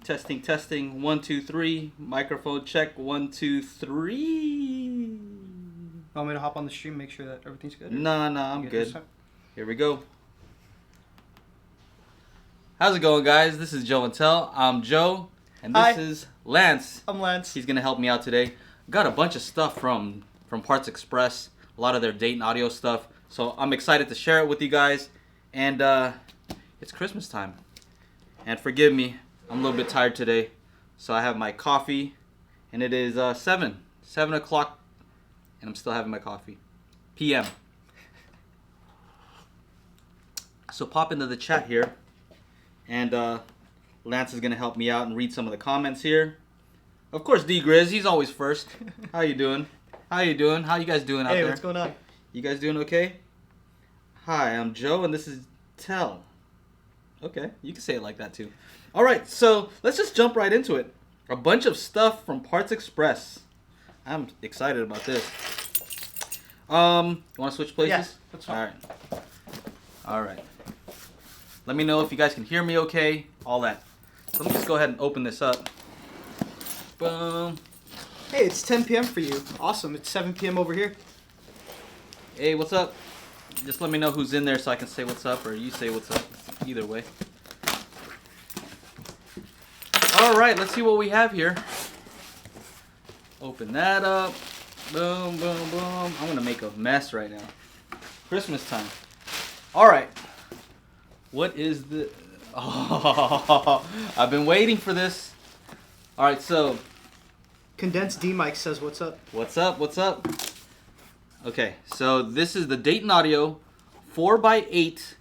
Testing, testing. 1, 2, 3. Microphone check. 1, 2, 3. Want me to hop on the stream, make sure that everything's good? Nah, I'm good. Here we go. How's it going, guys? This is Joe and Tell. I'm Joe, and this is Lance. I'm Lance. He's gonna help me out today. Got a bunch of stuff from Parts Express, a lot of their Dayton audio stuff. So I'm excited to share it with you guys. And it's Christmas time. And forgive me, I'm a little bit tired today. So I have my coffee, and it is 7 o'clock, and I'm still having my coffee. PM. So pop into the chat here, and Lance is gonna help me out and read some of the comments here. Of course, D Grizz, he's always first. How you doing? How you doing? How you guys doing out there? Hey, what's going on? You guys doing okay? Hi, I'm Joe, and this is Tell. Okay, you can say it like that too. All right, so let's just jump right into it. A bunch of stuff from Parts Express. I'm excited about this. You want to switch places? Yeah, that's fine. All right. All right. Let me know if you guys can hear me okay. All that. So let me just go ahead and open this up. Boom. Hey, it's 10 p.m. for you. Awesome. It's 7 p.m. over here. Hey, what's up? Just let me know who's in there so I can say what's up, or you say what's up. Either way. All right, let's see what we have here. Open that up. Boom, boom, boom. I'm gonna make a mess right now. Christmas time. All right. What is the? Oh, I've been waiting for this. All right, so. Condensed D Mike says, "What's up?" What's up? What's up? Okay, so this is the Dayton Audio 4x8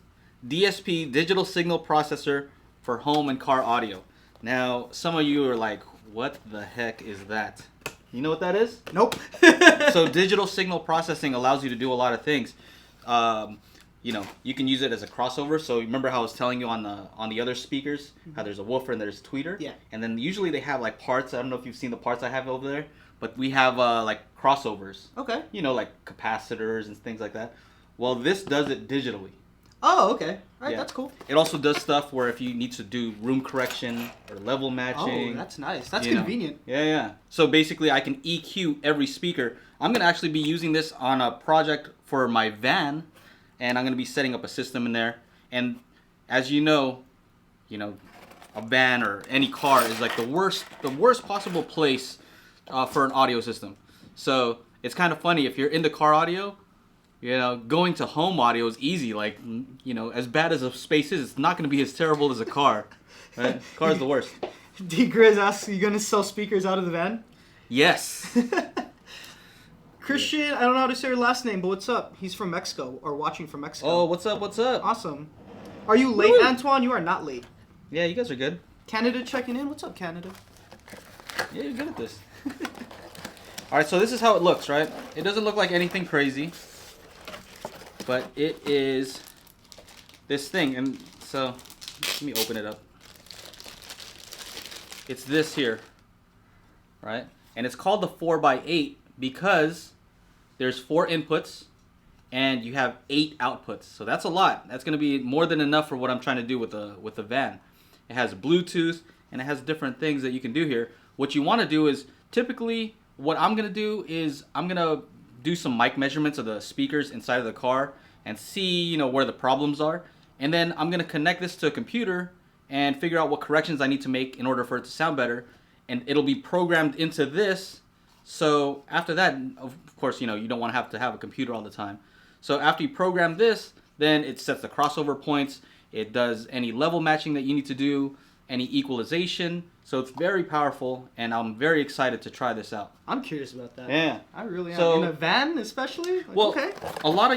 DSP digital signal processor for home and car audio. Now, some of you are like, what the heck is that? You know what that is? Nope. So digital signal processing allows you to do a lot of things. You know, you can use it as a crossover. So remember how I was telling you on the other speakers, how there's a woofer and there's tweeter? Yeah. And then usually they have like parts. I don't know if you've seen the parts I have over there, but we have like crossovers. Okay. You know, like capacitors and things like that. Well, this does it digitally. Oh, okay. All right, Yeah. that's cool. It also does stuff where if you need to do room correction or level matching. Oh, that's nice. That's you know. convenient. Yeah. So basically, I can EQ every speaker. I'm going to actually be using this on a project for my van, and I'm going to be setting up a system in there. And as you know, a van or any car is like the worst possible place for an audio system. So it's kind of funny if you're into car audio. Going to home audio is easy. Like, as bad as a space is, it's not going to be as terrible as a car. Right? Car's the worst. D Grizz asks, "You gonna sell speakers out of the van?" Yes. Christian, I don't know how to say your last name, but what's up? He's from Mexico, or watching from Mexico. Oh, what's up? What's up? Awesome. Are you late, Woo! Antoine? You are not late. Yeah, you guys are good. Canada checking in. What's up, Canada? Yeah, you're good at this. All right, so this is how it looks, right? It doesn't look like anything crazy. But it is this thing, and so let me open it up. It's this here, right? And it's called the 4x8 because there's 4 inputs and you have 8 outputs. So that's a lot. That's going to be more than enough for what I'm trying to do with the van. It has Bluetooth and it has different things that you can do here. What you want to do is typically what I'm going to do is I'm going to do some mic measurements of the speakers inside of the car and see, where the problems are. And then I'm going to connect this to a computer and figure out what corrections I need to make in order for it to sound better. And it'll be programmed into this. So after that, of course, you don't want to have a computer all the time. So after you program this, then it sets the crossover points. It does any level matching that you need to do, any equalization. So it's very powerful, and I'm very excited to try this out. I'm curious about that. Yeah. I really am. So, in a van, especially? Like, well, okay. a lot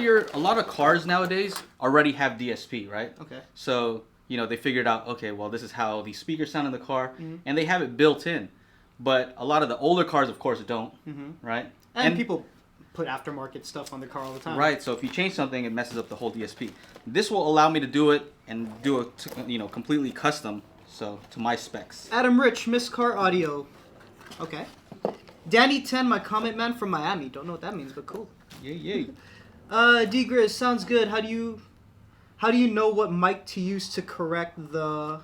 of cars nowadays already have DSP, right? Okay. So, they figured out, okay, well, this is how these speakers sound in the car, and they have it built in. But a lot of the older cars, of course, don't, right? And people put aftermarket stuff on the car all the time. Right, so if you change something, it messes up the whole DSP. This will allow me to do it and do it, completely custom, so to my specs. Adam Rich, Miss Car Audio. Okay. Danny 10, my comment man from Miami. Don't know what that means, but cool. Yeah. D Grizz, sounds good. How do you know what mic to use to correct the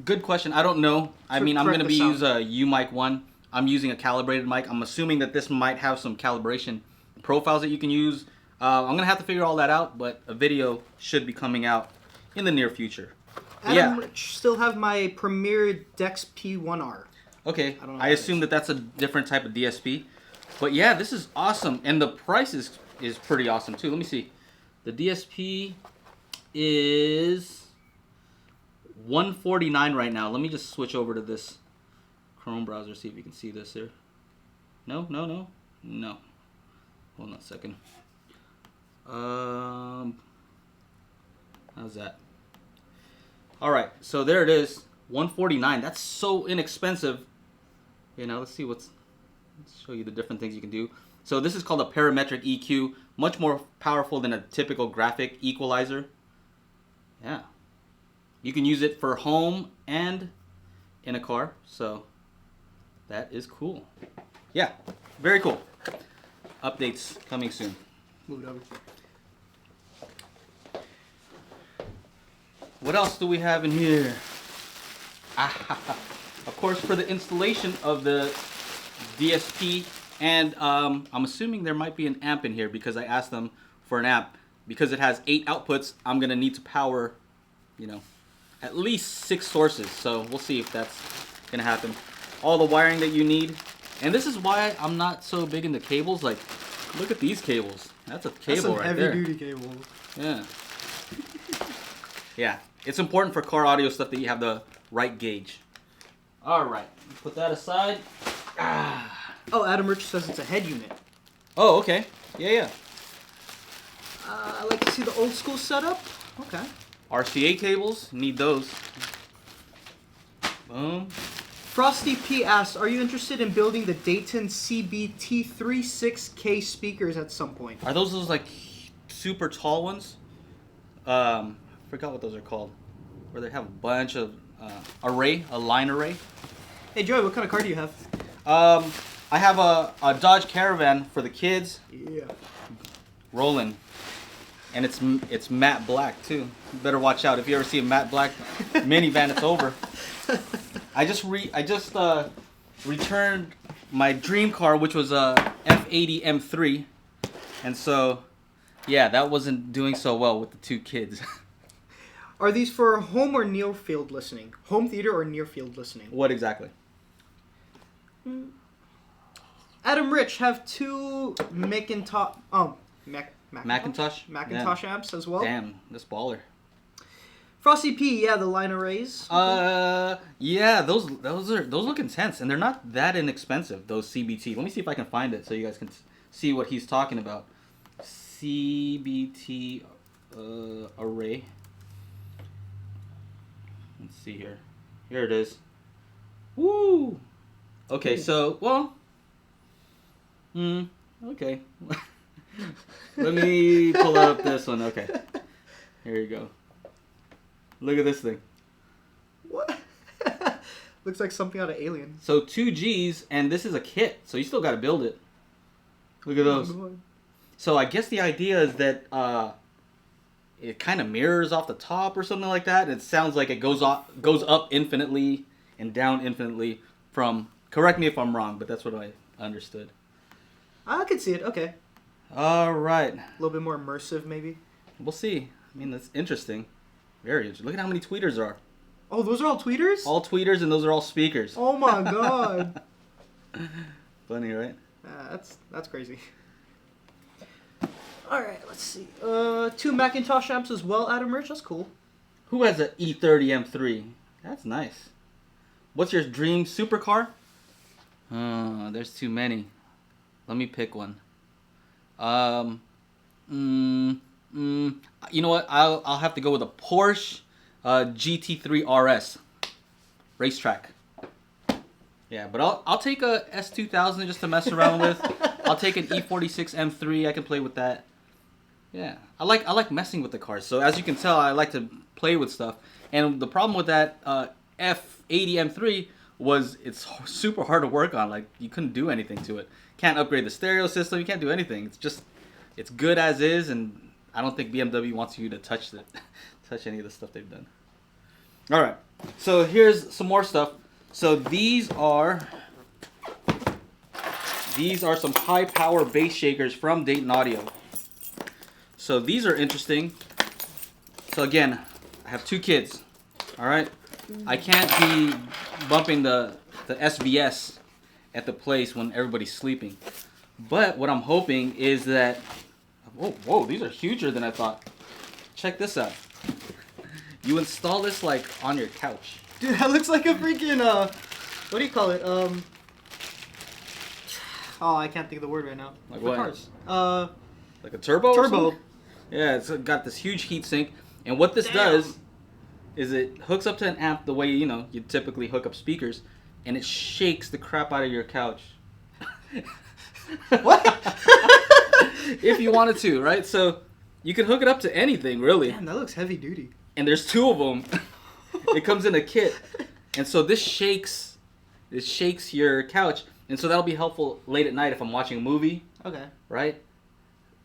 Good question. I don't know. I mean, I'm correct going to the be sound. using a U-Mic 1. I'm using a calibrated mic. I'm assuming that this might have some calibration profiles that you can use. I'm going to have to figure all that out, but a video should be coming out in the near future. But Adam Rich still have my Premier Dex P1R. Okay, I don't know I what assume that that that's a different type of DSP. But yeah, this is awesome. And the price is pretty awesome too. Let me see. The DSP is $149 right now. Let me just switch over to this Chrome browser, see if you can see this here. No. Hold on a second. How's that? All right, so there it is, $149. That's so inexpensive. You know, let's show you the different things you can do. So this is called a Parametric EQ, much more powerful than a typical graphic equalizer. Yeah. You can use it for home and in a car, so that is cool. Yeah, very cool. Updates coming soon. Move it over. What else do we have in here? Of course, for the installation of the DSP, and I'm assuming there might be an amp in here because I asked them for an amp. Because it has 8 outputs, I'm going to need to power, you know, at least 6 sources. So we'll see if that's going to happen. All the wiring that you need. And this is why I'm not so big into cables. Like, look at these cables. That's a cable right there. Heavy duty cable. Yeah. Yeah. It's important for car audio stuff that you have the right gauge. All right. Put that aside. Oh, Adam Rich says it's a head unit. Oh, okay. Yeah. I like to see the old school setup. Okay. RCA cables. Need those. Boom. Frosty P asks, are you interested in building the Dayton CBT36K speakers at some point? Are those like super tall ones? Forgot what those are called. Where they have a bunch of a line array. Hey Joey, what kind of car do you have? I have a Dodge Caravan for the kids. Yeah. Rolling. And it's matte black too. You better watch out. If you ever see a matte black minivan, it's over. I just returned my dream car, which was a F80 M3, and so yeah, that wasn't doing so well with the 2 kids. Are these for home or near field listening? Home theater or near field listening? What exactly? Adam Rich have 2 Macintosh. Macintosh amps as well. Damn, this baller. Frosty P, yeah, the line arrays. Yeah, those look intense, and they're not that inexpensive. Those CBT. Let me see if I can find it so you guys can see what he's talking about. CBT array. Let's see here. Here it is. Woo. Okay, so okay. Let me pull up this one. Okay, here you go. Look at this thing. What? Looks like something out of Alien. So 2 Gs, and this is a kit, so you still got to build it. Look at those. So I guess the idea is that it kind of mirrors off the top or something like that. It sounds like it goes up infinitely and down infinitely from. Correct me if I'm wrong, but that's what I understood. I could see it. Okay. All right. A little bit more immersive, maybe. We'll see. I mean, that's interesting. Very interesting. Look at how many tweeters there are. Oh, those are all tweeters? All tweeters, and those are all speakers. Oh my god. Funny, right? That's crazy. All right, let's see. 2 Macintosh amps as well, Adam Rich. That's cool. Who has an E30 M3? That's nice. What's your dream supercar? There's too many. Let me pick one. You know what? I'll have to go with a Porsche GT3 RS racetrack. Yeah, but I'll take a S2000 just to mess around with. I'll take an E46 M3. I can play with that. Yeah, I like messing with the cars. So as you can tell, I like to play with stuff. And the problem with that F80 M3 was it's super hard to work on. Like, you couldn't do anything to it. Can't upgrade the stereo system. You can't do anything. It's good as is, and I don't think BMW wants you to touch any of the stuff they've done. All right. So here's some more stuff. So these are some high power bass shakers from Dayton Audio. So these are interesting. So again, I have 2 kids. All right. I can't be bumping the SVS at the place when everybody's sleeping. But what I'm hoping is that, whoa, these are huger than I thought. Check this out. You install this like on your couch. Dude, that looks like a freaking what do you call it? Oh, I can't think of the word right now. Like For what? cars. Like a turbo? Or Turbo. something? Yeah, it's got this huge heat sink, and what this does is it hooks up to an amp the way you typically hook up speakers, and it shakes the crap out of your couch. What? If you wanted to, right? So you can hook it up to anything, really. Damn, that looks heavy duty. And there's 2 of them. It comes in a kit, and so this shakes your couch, and so that'll be helpful late at night if I'm watching a movie. Okay. Right?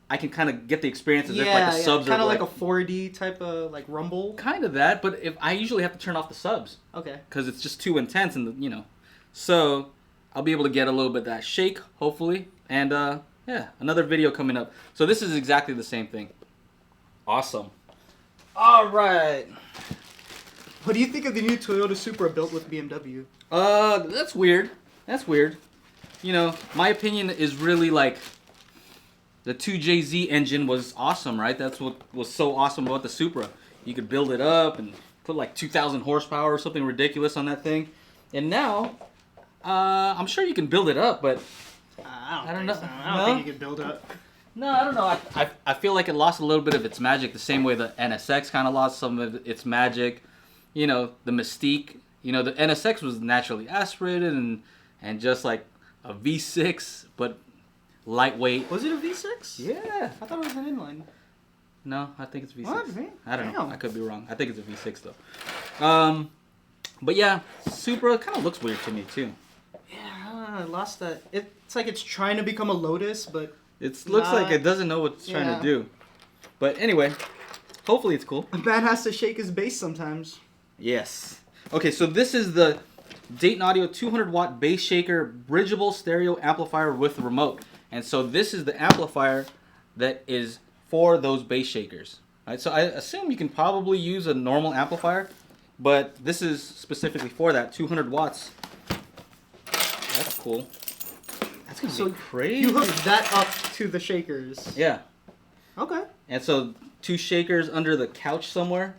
I can kind of get the experience as if like the subs are kind of like a 4D type of like rumble. Kind of that, but if I usually have to turn off the subs. Okay. Because it's just too intense, and so I'll be able to get a little bit of that shake, hopefully, and yeah, another video coming up. So this is exactly the same thing. Awesome. All right. What do you think of the new Toyota Supra built with BMW? That's weird. That's weird. My opinion is really like the 2JZ engine was awesome, right? That's what was so awesome about the Supra. You could build it up and put like 2,000 horsepower or something ridiculous on that thing. And now, I'm sure you can build it up, but I don't know. think so. I don't think you can build it up. No, I don't know. I feel like it lost a little bit of its magic the same way the NSX kind of lost some of its magic. The mystique. The NSX was naturally aspirated and just like a V6, but lightweight. Was it a V6? Yeah. I thought it was an inline. No, I think it's V6. What, man? I don't know. Damn. I could be wrong. I think it's a V6 though. But yeah, Supra kind of looks weird to me too. Yeah, I lost that. It's like it's trying to become a Lotus, but it looks like it doesn't know what it's trying to do. But anyway, hopefully it's cool. A man has to shake his bass sometimes. Yes. Okay, so this is the Dayton Audio 200 watt bass shaker bridgeable stereo amplifier with remote. And so this is the amplifier that is for those bass shakers. Right? So I assume you can probably use a normal amplifier, but this is specifically for that, 200 watts. That's cool. That's gonna be crazy. You hook that up to the shakers. Yeah. Okay. And so 2 shakers under the couch somewhere.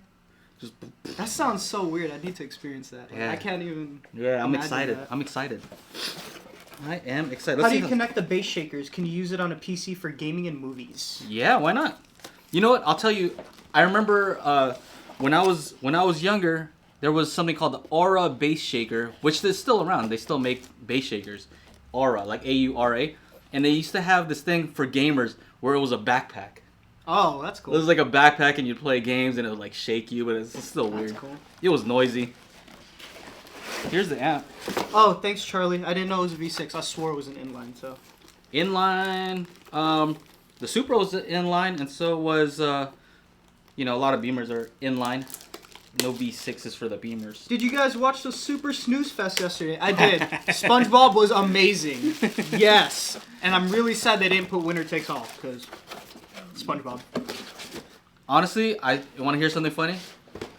Just. That sounds so weird. I need to experience that. Yeah. I can't even. Yeah, I'm imagine excited. that. I'm excited. I am excited. How do you connect the bass shakers? Can you use it on a PC for gaming and movies? Yeah, why not? You know what? I'll tell you. I remember when I was younger, there was something called the Aura bass shaker, which is still around. They still make bass shakers, Aura, like AURA, and they used to have this thing for gamers where it was a backpack. Oh, that's cool. It was like a backpack, and you'd play games, and it would like shake you, but it's still weird. That's cool. It was noisy. Here's the amp. Oh, thanks, Charlie. I didn't know it was a V6. I swore it was an inline. So. Inline. The Supra was inline, and so was a lot of Beamers are inline. No V6s for the Beamers. Did you guys watch the Super Snooze Fest yesterday? I did. SpongeBob was amazing. Yes. And I'm really sad they didn't put Winner Takes All, because SpongeBob. Honestly, I want to hear something funny.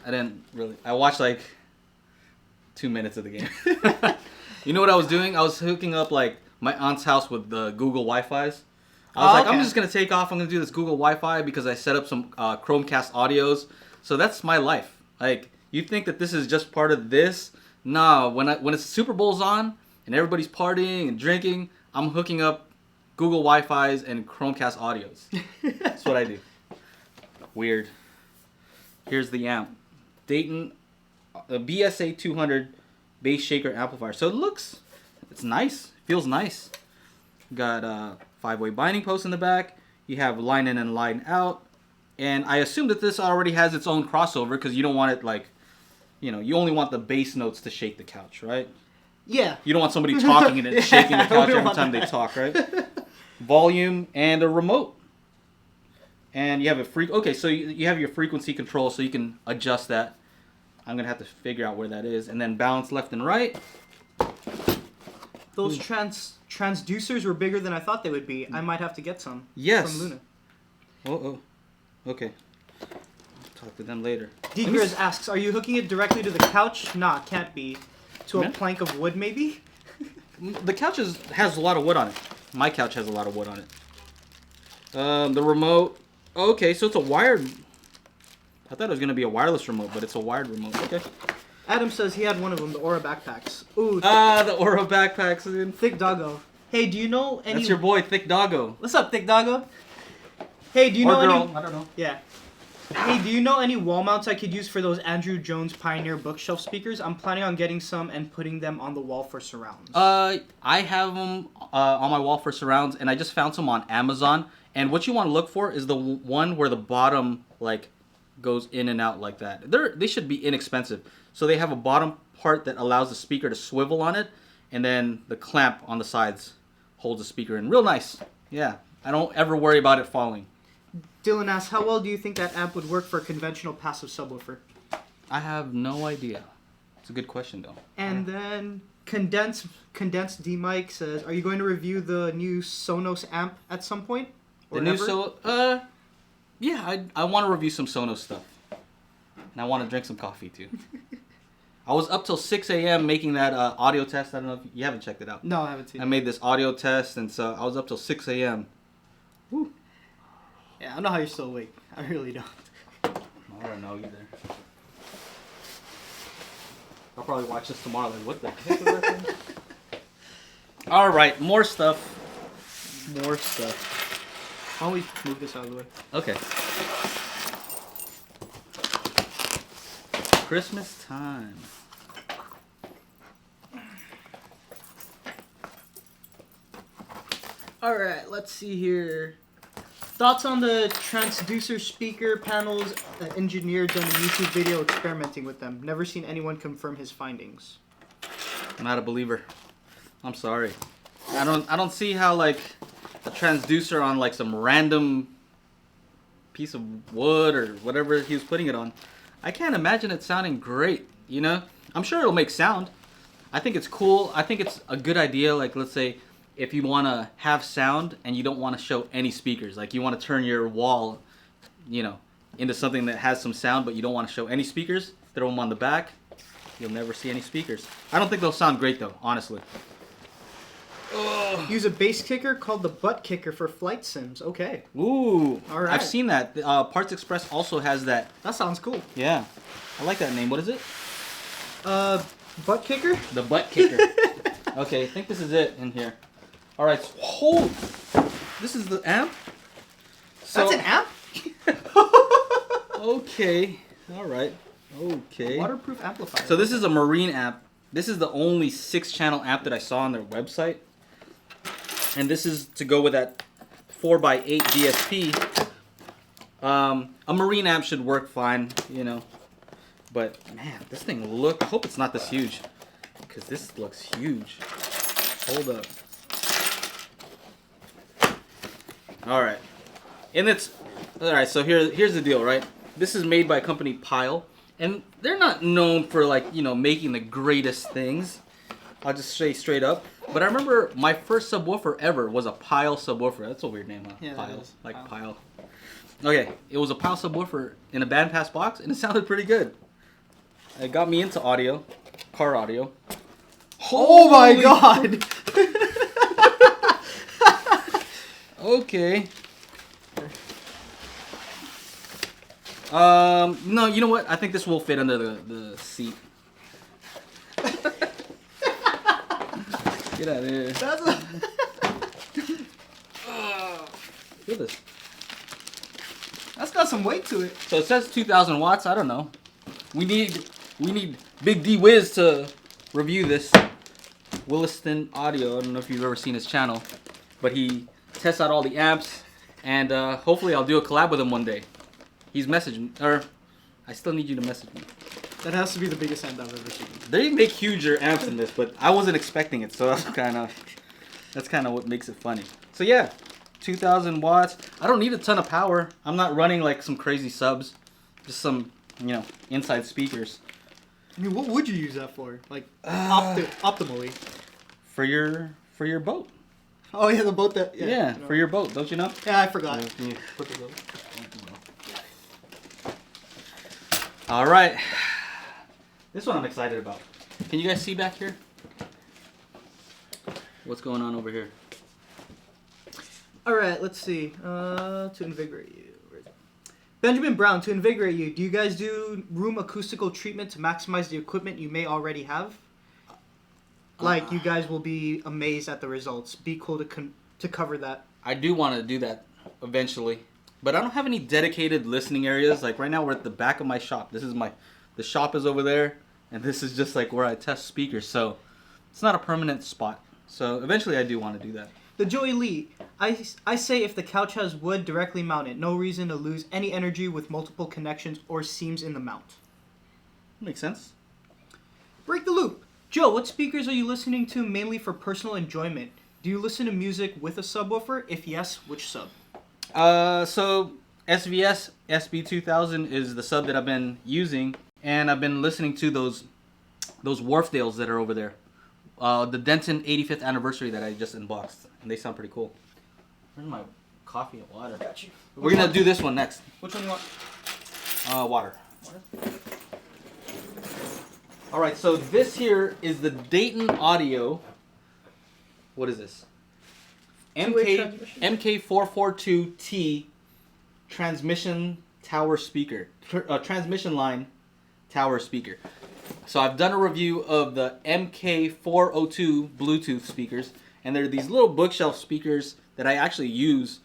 I didn't really. I watched like 2 minutes of the game. You know what I was doing? I was hooking up like my aunt's house with the Google Wi-Fi's. I was like, okay. I'm just gonna take off. I'm gonna do this Google Wi-Fi because I set up some Chromecast audios. So that's my life. Like, you think that this is just part of this? No. When it's Super Bowl's on and everybody's partying and drinking, I'm hooking up Google Wi-Fi's and Chromecast audios. That's what I do. Weird. Here's the amp. Dayton BSA 200 bass shaker amplifier. So it's nice. Feels nice. Got 5-way binding post in the back. You have line in and line out. And I assume that this already has its own crossover because you don't want it like, you only want the bass notes to shake the couch, right? Yeah. You don't want somebody talking and it shaking the couch every time that. they talk, right? Volume and a remote. And you have so you have your frequency control so you can adjust that. I'm gonna have to figure out where that is, and then balance left and right. Those transducers were bigger than I thought they would be. I might have to get some. Yes. From Luna. Oh. Okay. I'll talk to them later. D-Grizz asks, are you hooking it directly to the couch? Nah, can't be. To a plank of wood, maybe? The couch has a lot of wood on it. My couch has a lot of wood on it. The remote. Okay, so it's a wired. I thought it was gonna be a wireless remote, but it's a wired remote. Okay. Adam says he had one of them, the Aura backpacks. Ooh. The Aura backpacks, dude. Thick Doggo. Hey, do you know any... That's your boy, Thick Doggo. What's up, Thick Doggo? Hey, do you know girl. any... I don't know. Yeah. Hey, do you know any wall mounts I could use for those Andrew Jones Pioneer bookshelf speakers? I'm planning on getting some and putting them on the wall for surrounds. I have them on my wall for surrounds, and I just found some on Amazon. And what you want to look for is the one where the bottom like goes in and out like that. They should be inexpensive. So they have a bottom part that allows the speaker to swivel on it, and then the clamp on the sides holds the speaker in. Real nice. Yeah, I don't ever worry about it falling. Dylan asks, how well do you think that amp would work for a conventional passive subwoofer? I have no idea. It's a good question, though. And then Condensed D-Mike says, are you going to review the new Sonos amp at some point? Or the new yeah, I want to review some Sonos stuff. And I want to drink some coffee, too. I was up till 6 a.m. making that audio test. I don't know if you haven't checked it out. No, I haven't seen it. I made this audio test, and so I was up till 6 a.m. Woo. Yeah, I don't know how you're still awake. I really don't. I don't know either. I'll probably watch this tomorrow. Like, what the heck was that thing? All right, more stuff. More stuff. Why don't we move this out of the way? Okay. Christmas time. All right, let's see here. Thoughts on the transducer speaker panels engineer done a YouTube video experimenting with them. Never seen anyone confirm his findings. I'm not a believer. I'm sorry. I don't see how like a transducer on like some random piece of wood or whatever he was putting it on. I can't imagine it sounding great, you know? I'm sure it'll make sound. I think it's cool. I think it's a good idea. Like, let's say if you want to have sound and you don't want to show any speakers, like you want to turn your wall, you know, into something that has some sound, but you don't want to show any speakers, throw them on the back, you'll never see any speakers. I don't think they'll sound great though, honestly. Use a bass kicker called the butt kicker for flight sims. Okay. Ooh. All right. I've seen that. Parts Express also has that. That sounds cool. Yeah. I like that name. What is it? Butt kicker? The butt kicker. Okay, I think this is it in here. All right. Hold. This is the amp? That's an amp? Okay. All right. Okay. Waterproof amplifier. So this is a marine amp. This is the only 6-channel amp that I saw on their website. And this is to go with that 4x8 DSP. A marine amp should work fine, you know. But, man, this thing I hope it's not this huge. Because this looks huge. Hold up. Alright. Alright, so here's the deal, right? This is made by a company Pile. And they're not known for, like, you know, making the greatest things. I'll just say straight up. But I remember my first subwoofer ever was a Pile subwoofer. That's a weird name, huh? Yeah, Pile. Like Pile. Okay, it was a Pile subwoofer in a bandpass box, and it sounded pretty good. It got me into audio, car audio. Oh my god! Okay. No, you know what? I think this will fit under the seat. Get out of here. That's Look at this. That's got some weight to it. So it says 2,000 watts. I don't know. We need Big D Wiz to review this. Williston Audio. I don't know if you've ever seen his channel, but he tests out all the amps, and hopefully I'll do a collab with him one day. He's messaged me, or I still need you to message me. That has to be the biggest amp I've ever seen. They make huger amps than this, but I wasn't expecting it, so that's kind of what makes it funny. So yeah, 2,000 watts. I don't need a ton of power. I'm not running like some crazy subs, just some, you know, inside speakers. I mean, what would you use that for? Like, optimally. For your boat. Oh yeah, the boat that. Yeah, for your boat. Don't you know? Yeah, I forgot. Put the boat. All right. This one I'm excited about. Can you guys see back here? What's going on over here? All right, let's see. To invigorate you. Benjamin Brown, to invigorate you, do you guys do room acoustical treatment to maximize the equipment you may already have? Like, you guys will be amazed at the results. Be cool to cover that. I do want to do that eventually, but I don't have any dedicated listening areas. Like right now, we're at the back of my shop. The shop is over there, and this is just like where I test speakers. So it's not a permanent spot. So eventually, I do want to do that. The Joey Lee, I say if the couch has wood, directly mount it. No reason to lose any energy with multiple connections or seams in the mount. Makes sense. Break the loop. Joe, what speakers are you listening to mainly for personal enjoyment? Do you listen to music with a subwoofer? If yes, which sub? So SVS SB2000 is the sub that I've been using, and I've been listening to those Wharfdales that are over there. The Denton 85th anniversary that I just unboxed, and they sound pretty cool. Where's my coffee and water? Got you. We're gonna do this one next. Which one do you want? Water. All right, so this here is the Dayton Audio. What is this? MK442T transmission tower speaker. Transmission line tower speaker. So I've done a review of the MK402 Bluetooth speakers, and they're these little bookshelf speakers that I actually use,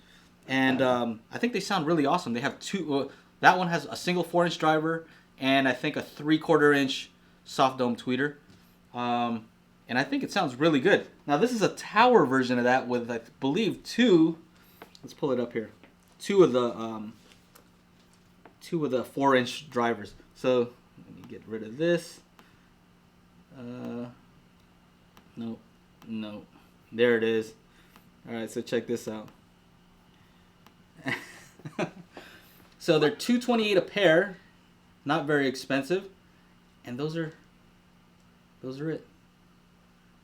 and I think they sound really awesome. They have two. That one has a single 4-inch driver, and I think a 3/4 inch soft dome tweeter, and I think it sounds really good. Now this is a tower version of that with, I believe, two. Let's pull it up here. Two of the 4-inch drivers. So let me get rid of this. No, there it is. All right, so check this out. So they're $228 a pair, not very expensive, and those are it.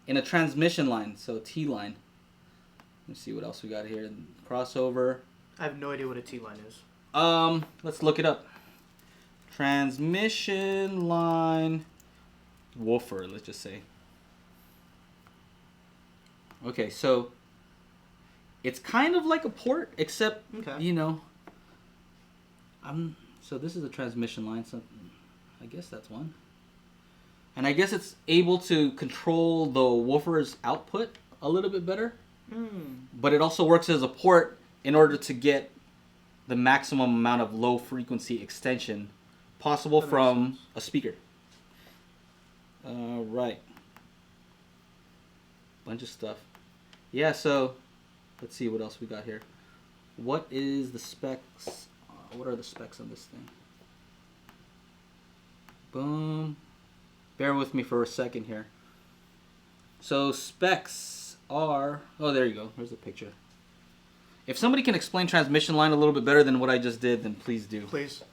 In a transmission line, so T line. Let's see what else we got here. Crossover. I have no idea what a T line is. Let's look it up. Transmission line woofer, let's just say. Okay, so it's kind of like a port, except so this is a transmission line, so I guess that's one. And I guess it's able to control the woofer's output a little bit better. But it also works as a port in order to get the maximum amount of low frequency extension possible from a speaker. Right. Bunch of stuff. Yeah, so let's see what else we got here. What is the specs? What are the specs on this thing? Boom. Bear with me for a second here. So specs are... Oh, there you go. Here's the picture. If somebody can explain transmission line a little bit better than what I just did, then please do. Please.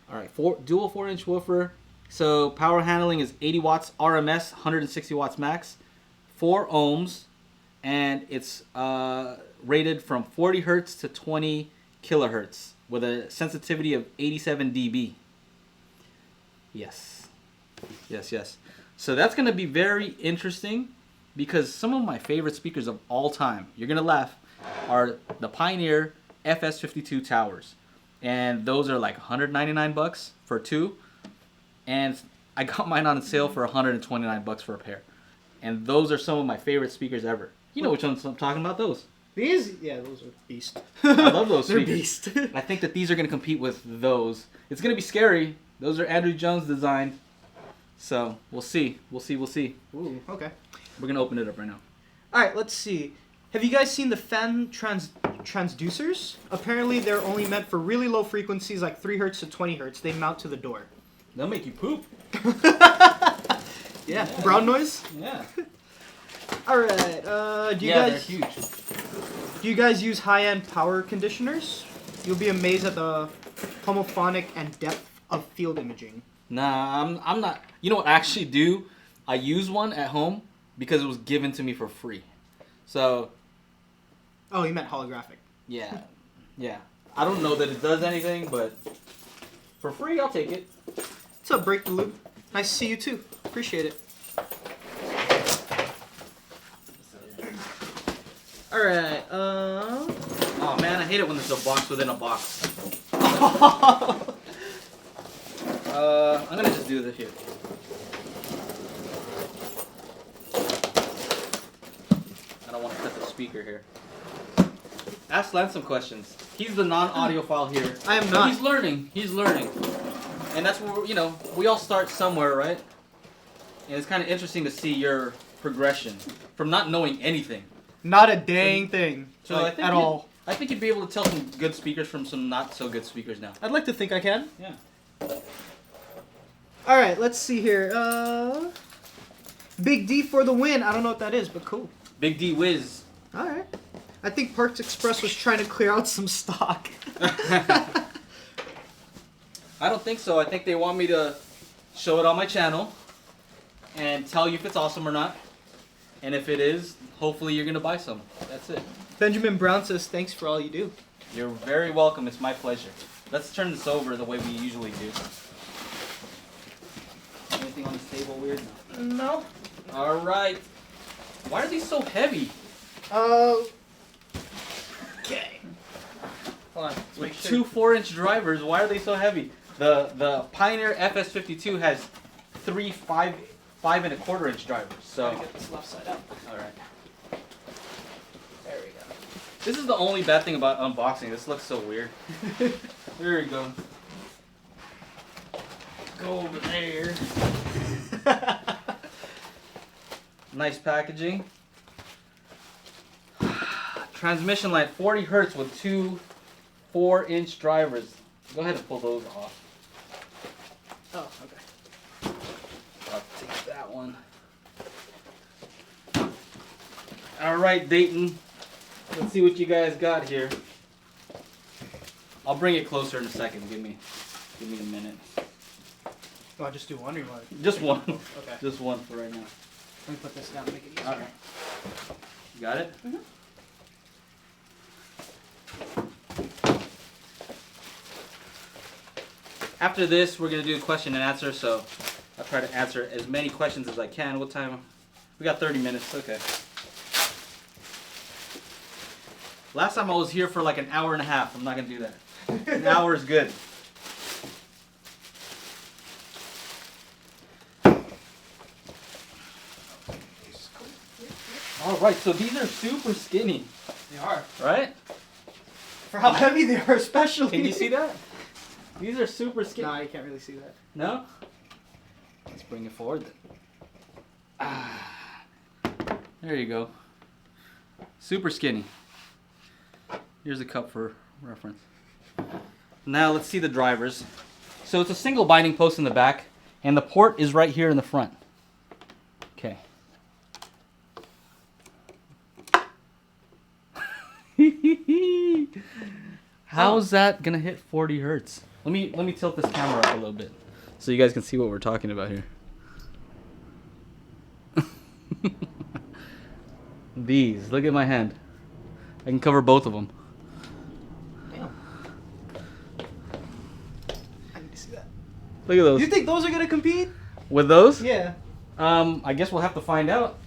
All right, dual 4-inch woofer. So power handling is 80 watts RMS, 160 watts max, 4 ohms, and it's rated from 40 hertz to 20 kilohertz with a sensitivity of 87 dB. Yes. So that's going to be very interesting because some of my favorite speakers of all time, you're going to laugh, are the Pioneer FS52 towers. And those are like $199 for 2. And I got mine on sale for $129 for a pair. And those are some of my favorite speakers ever. You know which ones I'm talking about, those. These? Yeah, those are beast. I love those They're speakers. beast. I think that these are going to compete with those. It's going to be scary. Those are Andrew Jones designed. So, we'll see. Ooh, okay. We're going to open it up right now. Alright, let's see. Have you guys seen the fan transducers? Apparently they're only meant for really low frequencies like 3 hertz to 20 hertz. They mount to the door. They'll make you poop. Yeah. Brown noise? Yeah. Alright, they're huge. Do you guys use high-end power conditioners? You'll be amazed at the homophonic and depth of field imaging. Nah, I'm not. You know what I actually do? I use one at home because it was given to me for free. So. Oh, you meant holographic. Yeah. Yeah. I don't know that it does anything, but for free, I'll take it. What's up, Break the Loop? Nice to see you too. Appreciate it. Alright, Oh man, I hate it when there's a box within a box. I'm gonna just do this here. I don't want to cut the speaker here. Ask Lance some questions. He's the non-audiophile here. I am But not. he's learning. He's learning. And that's where, you know, we all start somewhere, right? And it's kind of interesting to see your progression from not knowing anything. Not a dang thing. So Like, I think at all. I think you'd be able to tell some good speakers from some not so good speakers now. I'd like to think I can. Yeah. Alright, let's see here. Big D for the win. I don't know what that is, but cool. Big D Wiz. Alright. I think Parks Express was trying to clear out some stock. I don't think so. I think they want me to show it on my channel and tell you if it's awesome or not. And if it is, hopefully you're going to buy some. That's it. Benjamin Brown says, thanks for all you do. You're very welcome. It's my pleasure. Let's turn this over the way we usually do. Anything on this table weird? No. All right. Why are these so heavy? Okay. Hold on. Let's make With sure. two 4-inch drivers, why are they so heavy? The Pioneer FS52 has three 5 1/4-inch drivers. So. Get this left side out. All right. There we go. This is the only bad thing about unboxing. This looks so weird. There we go. Go over there. Nice packaging. Transmission line, 40 hertz with two 4-inch drivers. Go ahead and pull those off. Oh, okay. I'll take that one. All right, Dayton. Let's see what you guys got here. I'll bring it closer in a second. Give me a minute. Oh, I'll just do one or you want? Just one. Okay. Just one for right now. Let me put this down to make it easier. All right. You got it? Mm-hmm. After this, we're going to do a question and answer, so I'll try to answer as many questions as I can. What time? We got 30 minutes. Okay. Last time I was here for like an hour and a half. I'm not going to do that. An hour is good. All right, so these are super skinny, They are. right? For how heavy they are, especially. Can you see that? These are super skinny. No, you can't really see that. No? Let's bring it forward then. There you go. Super skinny. Here's a cup for reference. Now let's see the drivers. So it's a single binding post in the back, and the port is right here in the front. Okay. How's that gonna hit 40 hertz? Let me tilt this camera up a little bit so you guys can see what we're talking about here. These, look at my hand. I can cover both of them. Damn. I need to see that. Look at those. You think those are gonna compete? With those? Yeah. I guess we'll have to find out.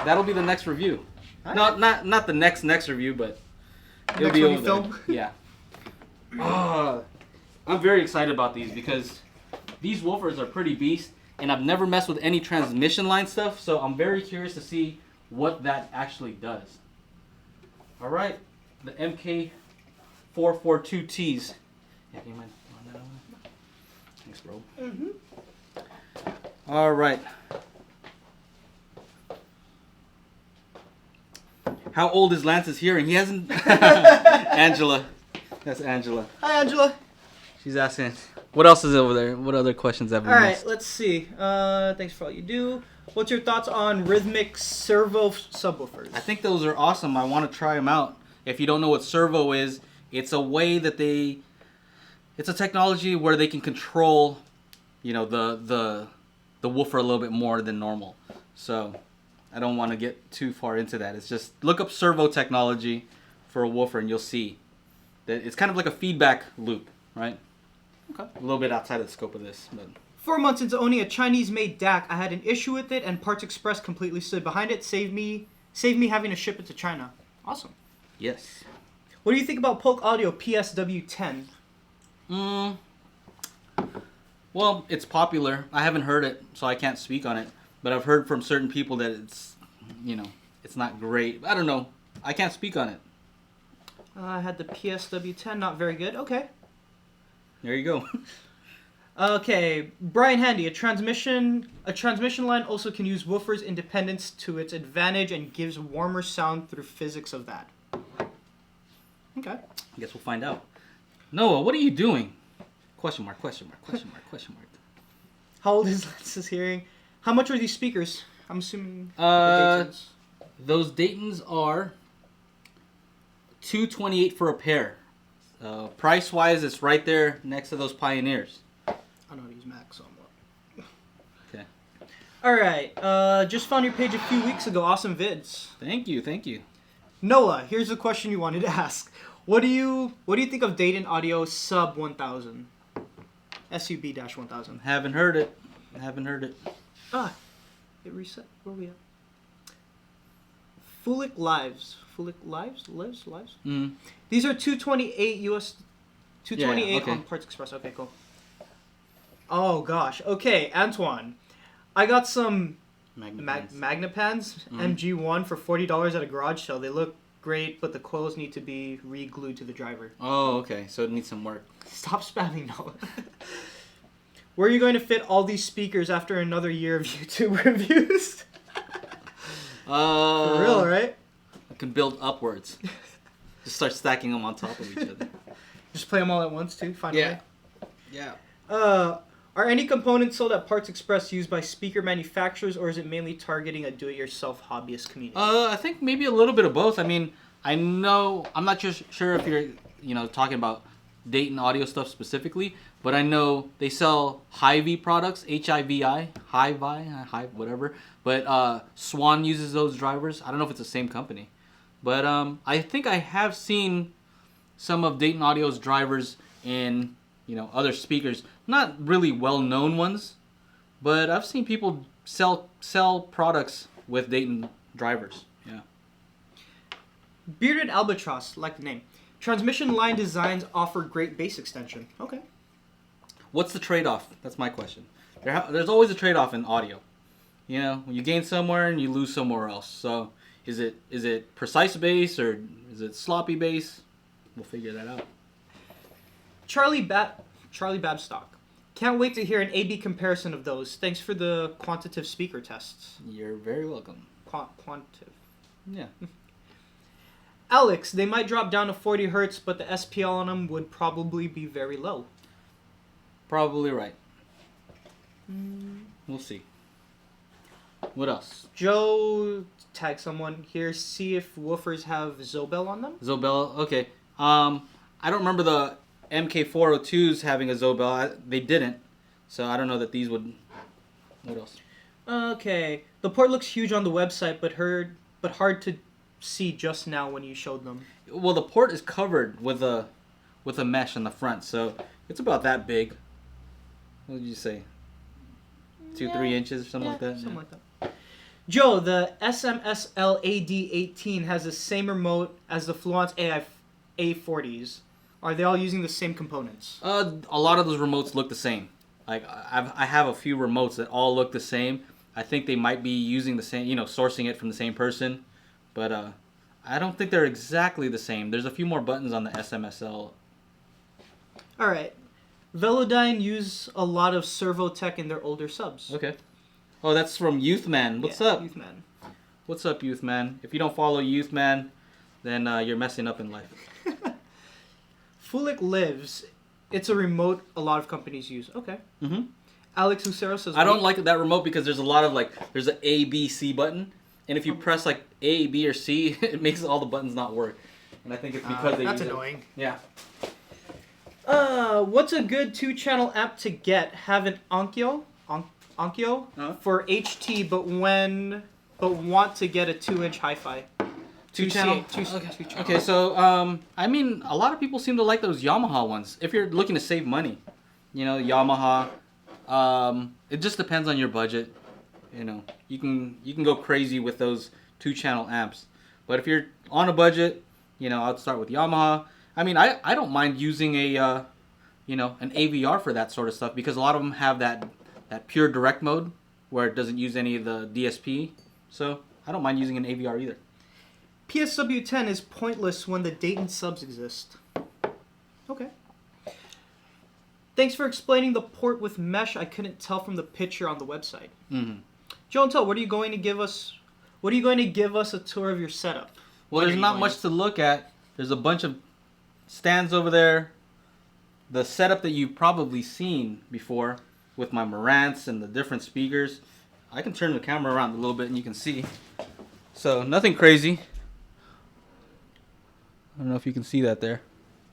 That'll be the next review. Alright. Not the next review, but it'll Next be one you over film? there. Yeah. I'm very excited about these because these woofers are pretty beast, and I've never messed with any transmission line stuff, so I'm very curious to see what that actually does. All right, the MK442Ts. Yeah, do you mind throwing that over? Thanks, bro. All right. How old is Lance's hearing? He hasn't. Angela. That's Angela. Hi, Angela. She's asking, what else is over there? What other questions have we All right, missed? let's see. Thanks for all you do. What's your thoughts on rhythmic servo subwoofers? I think those are awesome. I want to try them out. If you don't know what servo is, it's a way that it's a technology where they can control the woofer a little bit more than normal. So I don't want to get too far into that. It's just look up servo technology for a woofer and you'll see that it's kind of like a feedback loop, right? Okay. A little bit outside of the scope of this, but 4 months into owning a Chinese-made DAC, I had an issue with it, and Parts Express completely stood behind it. Saved me having to ship it to China. Awesome. yes. What do you think about Polk Audio PSW10? Well, it's popular. I haven't heard it, so I can't speak on it. But I've heard from certain people that it's, it's not great. I don't know. I can't speak on it. I had the PSW10, not very good. Okay. There you go. Okay, Brian Handy, a transmission line also can use woofer's independence to its advantage and gives warmer sound through physics of that. Okay. I guess we'll find out. Noah, what are you doing? Question mark, question mark, question mark, question mark. How old is Lance's hearing? How much are these speakers? I'm assuming the Daytons. Those Daytons are $228 for a pair. Price-wise, it's right there next to those Pioneers. I know how to use Mac somewhat. Okay. All right. Just found your page a few weeks ago. Awesome vids. Thank you, thank you. Noah, here's the question you wanted to ask. What do you think of Dayton Audio sub 1000? SUB-1000. Haven't heard it. Haven't heard it. Ah, it reset. Where are we at? Fulic Lives. Fulic Lives? Lives? Mm. These are 228 US. 228 Yeah, okay. on Parts Express. Okay, cool. Oh gosh. Okay, Antoine. I got some Magnapans MG1 for $40 at a garage sale. They look great, but the coils need to be re-glued to the driver. Oh, okay. So it needs some work. Stop spamming Noah. Where are you going to fit all these speakers after another year of YouTube reviews? For real, right? I can build upwards. Just start stacking them on top of each other. Just play them all at once too. Find a way. Yeah. Are any components sold at Parts Express used by speaker manufacturers, or is it mainly targeting a do-it-yourself hobbyist community? I think maybe a little bit of both. I mean, I'm not just sure if you're, talking about Dayton Audio stuff specifically, but I know they sell Hy-Vee products, H-I-V-I, Hi-Vi, whatever. But Swan uses those drivers. I don't know if it's the same company. But I think I have seen some of Dayton Audio's drivers in, other speakers. Not really well-known ones, but I've seen people sell products with Dayton drivers. Yeah. Bearded Albatross, like the name. Transmission line designs offer great bass extension. Okay. What's the trade-off? That's my question. There's always a trade-off in audio. When you gain somewhere and you lose somewhere else. So is it precise bass or is it sloppy bass? We'll figure that out. Charlie Babstock. Can't wait to hear an A/B comparison of those. Thanks for the quantitative speaker tests. You're very welcome. Quantitative. Yeah. Alex, they might drop down to 40 hertz, but the SPL on them would probably be very low. Probably right. We'll see. What else? Joe, tag someone here. See if woofers have Zobel on them. Zobel, okay. I don't remember the MK402s having a Zobel. They didn't. So I don't know that these would... What else? Okay. The port looks huge on the website, but hard to see just now when you showed them. Well, the port is covered with a mesh in the front, so it's about that big. What did you say? 2-3 inches or something like that? Something like that. Joe, the SMSL AD18 has the same remote as the Fluence A40s. Are they all using the same components? A lot of those remotes look the same. Like I have a few remotes that all look the same. I think they might be using the same, sourcing it from the same person, but I don't think they're exactly the same. There's a few more buttons on the SMSL. All right. Velodyne use a lot of servo tech in their older subs. Okay. Oh, that's from Youthman. What's up? Youthman. What's up, Youthman? If you don't follow Youthman, then you're messing up in life. Fulic Lives. It's a remote a lot of companies use. Okay. Mm-hmm. Alex Lucero says... I don't like that remote because there's a lot of, there's an A, B, C button. And if you press, A, B, or C, it makes all the buttons not work. And I think it's because they that's use annoying. Yeah. What's a good 2-channel amp to get? Have an Onkyo for HT, but want to get a 2-inch hi-fi. 2-channel. Okay, so I mean, a lot of people seem to like those Yamaha ones. If you're looking to save money, you know, Yamaha. It just depends on your budget. You know, you can go crazy with those 2-channel amps. But if you're on a budget, you know, I'd start with Yamaha. I mean, I don't mind using a you know, an AVR for that sort of stuff, because a lot of them have that pure direct mode where it doesn't use any of the DSP. So I don't mind using an AVR either. PSW10 is pointless when the Dayton subs exist. Okay. Thanks for explaining the port with mesh. I couldn't tell from the picture on the website. Mm-hmm. Joe and Tell, what are you going to give us? What are you going to give us a tour of your setup? Well, there's not much to look at. There's a bunch of stands over there. The setup that you've probably seen before with my Marantz and the different speakers. I can turn the camera around a little bit and you can see. So nothing crazy. I don't know if you can see that there.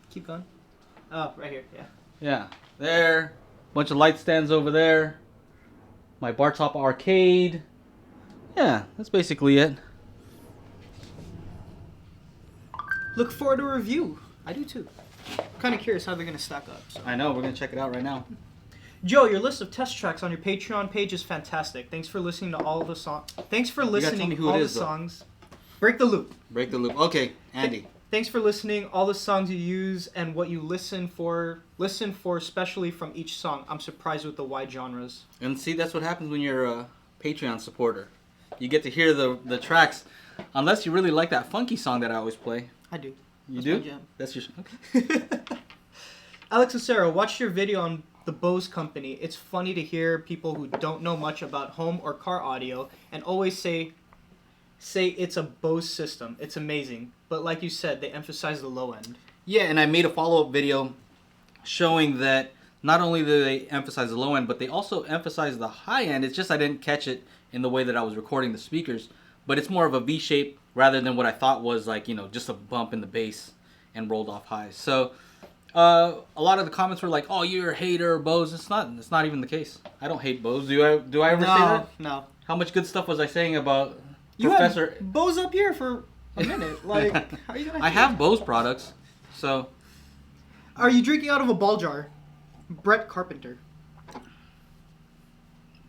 Keep going. Oh, right here. Yeah. Yeah, there. Bunch of light stands over there. My bar top arcade. Yeah, that's basically it. Look forward to a review. I do too. I'm kind of curious how they're going to stack up. So. I know, we're going to check it out right now. Joe, your list of test tracks on your Patreon page is fantastic. Thanks for listening to all the songs. Thanks for listening to all the songs. Break the loop. Break the loop. Okay, Andy. Thanks for listening. All the songs you use and what you listen for, especially from each song. I'm surprised with the wide genres. And see, that's what happens when you're a Patreon supporter. You get to hear the tracks, unless you really like that funky song that I always play. I do. You That's do? my jam. That's your... Okay. Alex and Sarah, watched your video on the Bose company. It's funny to hear people who don't know much about home or car audio and always say it's a Bose system. It's amazing. But like you said, they emphasize the low end. Yeah, and I made a follow-up video showing that not only do they emphasize the low end, but they also emphasize the high end. It's just I didn't catch it in the way that I was recording the speakers. But it's more of a V-shape rather than what I thought was like, you know, just a bump in the bass and rolled off highs. So a lot of the comments were like, "Oh, you're a hater, Bose." It's not even the case. I don't hate Bose. Do I ever say that? No. How much good stuff was I saying about you Professor? Had Bose up here for a minute. Like, how are you gonna? I have Bose products. So, are you drinking out of a ball jar? Brett Carpenter.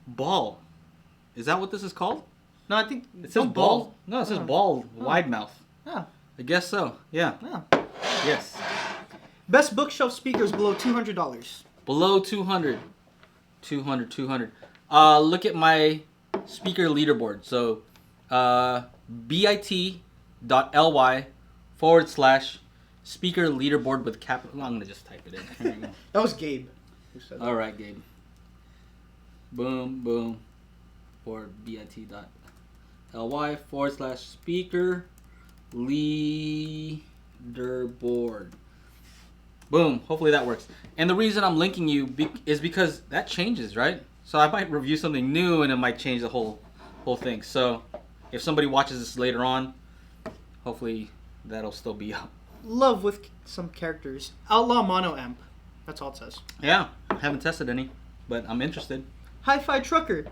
Ball. Is that what this is called? No, I think it says ball. No, it says ball. Wide mouth. Oh. I guess so. Yeah. Oh. Yes. Best bookshelf speakers below $200. Below 200. 200. Look at my speaker leaderboard. So, bit.ly/speaker leaderboard with capital. I'm gonna just type it in. Here we go. That was Gabe who said that. All right, Gabe. Boom. For bit.ly/speaker leaderboard. Boom. Hopefully that works. And the reason I'm linking you is because that changes, right? So I might review something new and it might change the whole thing. So if somebody watches this later on, hopefully that'll still be up. Love with some characters. Outlaw Mono Amp. That's all it says. Yeah. I haven't tested any, but I'm interested. Hi-Fi Trucker.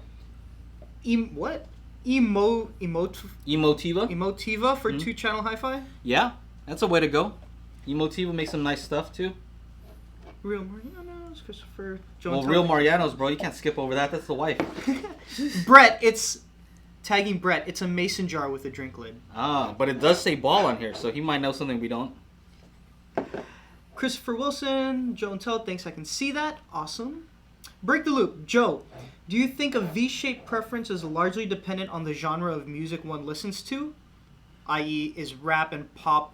What? Emotiva for 2-channel hi-fi? Yeah. That's a way to go. Emotiva makes some nice stuff too. Real Mariano's, Christopher Jones. Well, Real Mariano's, bro. You can't skip over that. That's the wife. Brett, it's tagging Brett. It's a mason jar with a drink lid. Ah, but it does say ball on here, so he might know something we don't. Christopher Wilson, Joe and Tell, thanks. I can see that. Awesome. Break the loop. Joe, do you think a V-shaped preference is largely dependent on the genre of music one listens to? I.e., is rap and pop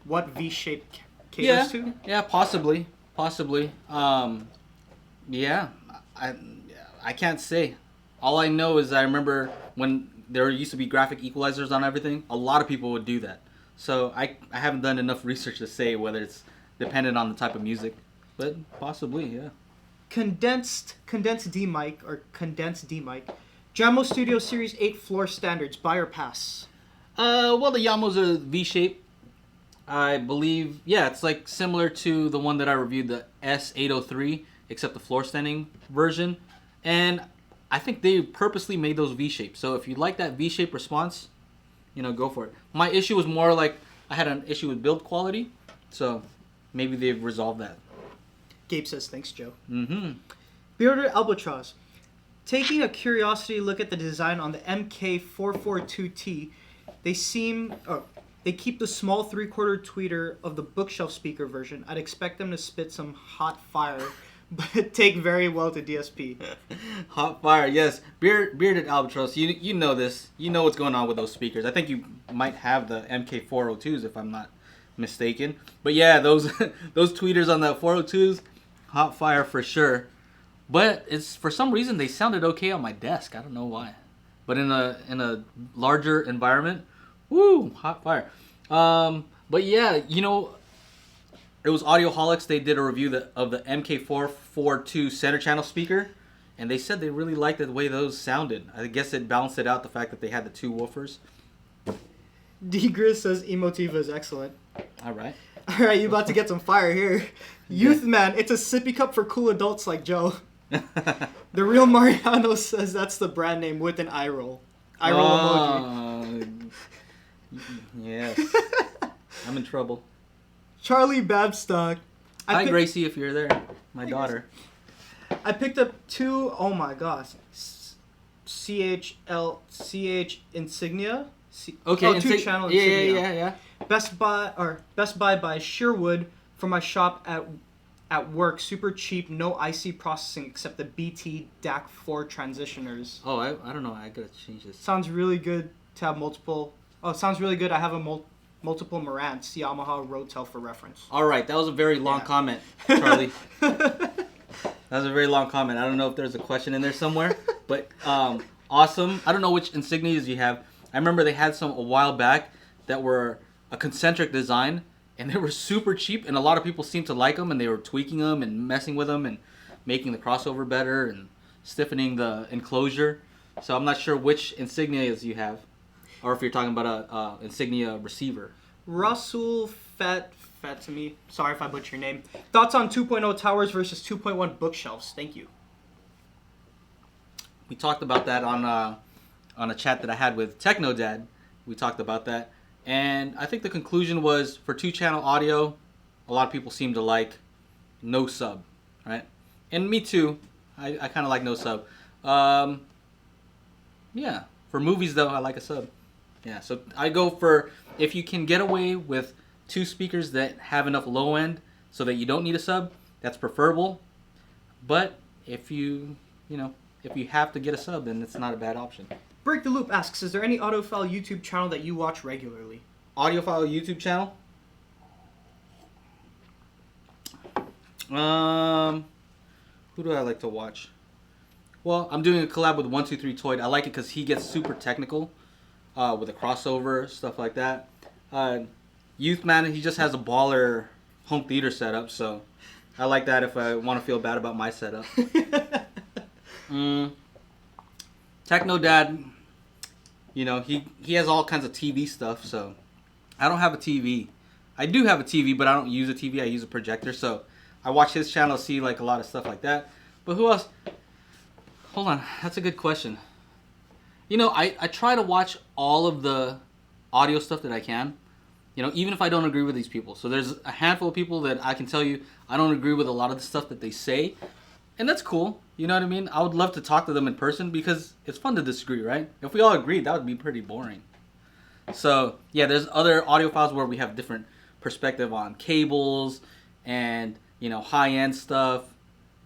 what V-shape caters to? Yeah, possibly. Yeah, I can't say. All I know is I remember when there used to be graphic equalizers on everything, a lot of people would do that. So I haven't done enough research to say whether it's dependent on the type of music, but possibly, yeah. Condensed D mic. Jamo Studio Series 8 floor standards, buy or pass? Well, the Yamos are V-shape. I believe, yeah, it's like similar to the one that I reviewed, the S803, except the floor standing version. And I think they purposely made those V-shapes. So if you like that V-shape response, go for it. My issue was more like I had an issue with build quality. So maybe they've resolved that. Gabe says, thanks, Joe. Mm-hmm. Bearded Albatross. Taking a curiosity look at the design on the MK442T, they keep the small 3/4 tweeter of the bookshelf speaker version. I'd expect them to spit some hot fire, but take very well to DSP. Hot fire, yes. Bearded Albatross, you know this. You know what's going on with those speakers. I think you might have the MK402s if I'm not mistaken. But yeah, those tweeters on the 402s, hot fire for sure. But it's for some reason they sounded okay on my desk. I don't know why. But in a larger environment, woo, hot fire. But yeah, it was Audioholics. They did a review of the MK442 center channel speaker, and they said they really liked the way those sounded. I guess it balanced it out, the fact that they had the two woofers. D-Grizz says Emotiva is excellent. All right. All right, you about to get some fire here. Youth Man, it's a sippy cup for cool adults like Joe. The real Mariano says that's the brand name with an eye roll. Eye roll emoji. Yes. I'm in trouble. Charlie Babstock. Hi, Gracie, if you're there. My daughter. I picked up two, oh my gosh, CH Insignia. Okay, two channel Insignia. Yeah. Best Buy by Sherwood for my shop at work. Super cheap, no IC processing except the BT DAC4 transitioners. Oh, I don't know. I gotta change this. Sounds really good to have multiple. Oh, sounds really good. I have a multiple Marantz Yamaha Rotel for reference. All right, that was a very long comment, Charlie. That was a very long comment. I don't know if there's a question in there somewhere, but awesome. I don't know which insignias you have. I remember they had some a while back that were a concentric design, and they were super cheap, and a lot of people seemed to like them, and they were tweaking them and messing with them and making the crossover better and stiffening the enclosure. So I'm not sure which insignias you have, or if you're talking about a insignia receiver. Rasul Fat to me. Sorry if I butcher your name. Thoughts on 2.0 towers versus 2.1 bookshelves? Thank you. We talked about that on a chat that I had with Techno Dad. We talked about that. And I think the conclusion was, for 2-channel audio, a lot of people seem to like no sub, right? And me too. I kind of like no sub. Yeah. For movies, though, I like a sub. Yeah, so I go for, if you can get away with 2 speakers that have enough low end so that you don't need a sub, that's preferable. But if you have to get a sub, then it's not a bad option. Break the Loop asks, is there any audiophile YouTube channel that you watch regularly? Audiophile YouTube channel? Who do I like to watch? Well, I'm doing a collab with 123 Toyd. I like it because he gets super technical with a crossover, stuff like that. Youth Man, he just has a baller home theater setup, so I like that if I want to feel bad about my setup. Techno Dad, he has all kinds of TV stuff, so I don't have a TV. I do have a TV, but I don't use a TV. I use a projector, so I watch his channel, see like a lot of stuff like that. But who else? Hold on, that's a good question. I try to watch all of the audio stuff that I can, even if I don't agree with these people. So there's a handful of people that I can tell you I don't agree with a lot of the stuff that they say, and that's cool. You know what I mean? I would love to talk to them in person because it's fun to disagree, right? If we all agreed, that would be pretty boring. So, yeah, there's other audiophiles where we have different perspective on cables and, high-end stuff,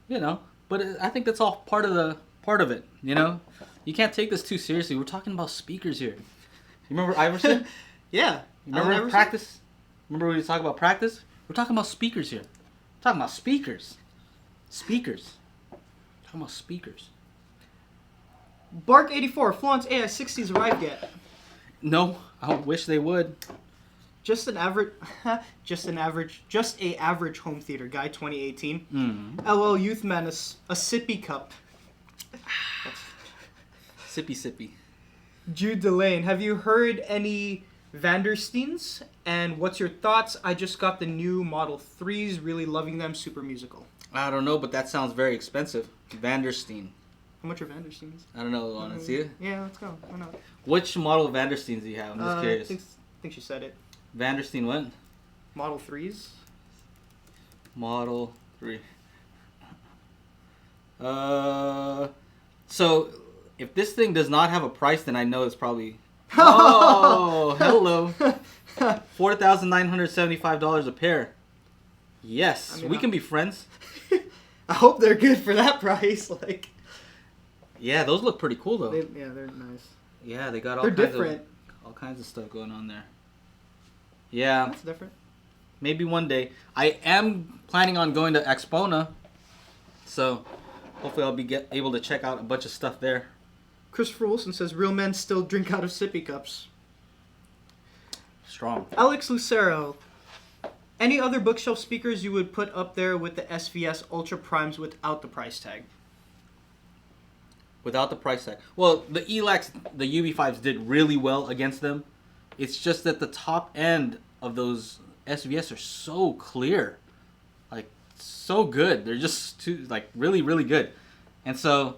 But I think that's all part of it, You can't take this too seriously. We're talking about speakers here. You remember Iverson? Yeah. Remember practice? Remember when we talk about practice? We're talking about speakers here. We're talking about speakers. Speakers. Talking about speakers. Bark84, Florence AI60s arrived yet? No, I wish they would. Just a average home theater guy, 2018. Mm-hmm. LL Youth Man, a sippy cup. Sippy. Jude Delane, have you heard any Vandersteens. And what's your thoughts? I just got the new Model 3s. Really loving them. Super musical. I don't know, but that sounds very expensive. Vandersteen. How much are Vandersteens? I don't know. Want to see it? Yeah, let's go. Why not? Which model of Vandersteens do you have? I'm just curious. I think she said it. Vandersteen what? Model 3s. Model 3. So if this thing does not have a price, then I know it's probably. Oh, hello. $4,975 a pair. Yes, we can be friends. I hope they're good for that price. Like. Yeah, those look pretty cool though. They're nice. Yeah, they got all kinds of stuff going on there. Yeah. That's different. Maybe one day. I am planning on going to Expona, so hopefully I'll be able to check out a bunch of stuff there. Christopher Wilson says, real men still drink out of sippy cups. Strong. Alex Lucero. Any other bookshelf speakers you would put up there with the SVS Ultra Primes without the price tag? Without the price tag. Well, the ELACs, the UB5s did really well against them. It's just that the top end of those SVS are so clear. Like, so good. They're just really, really good. And so,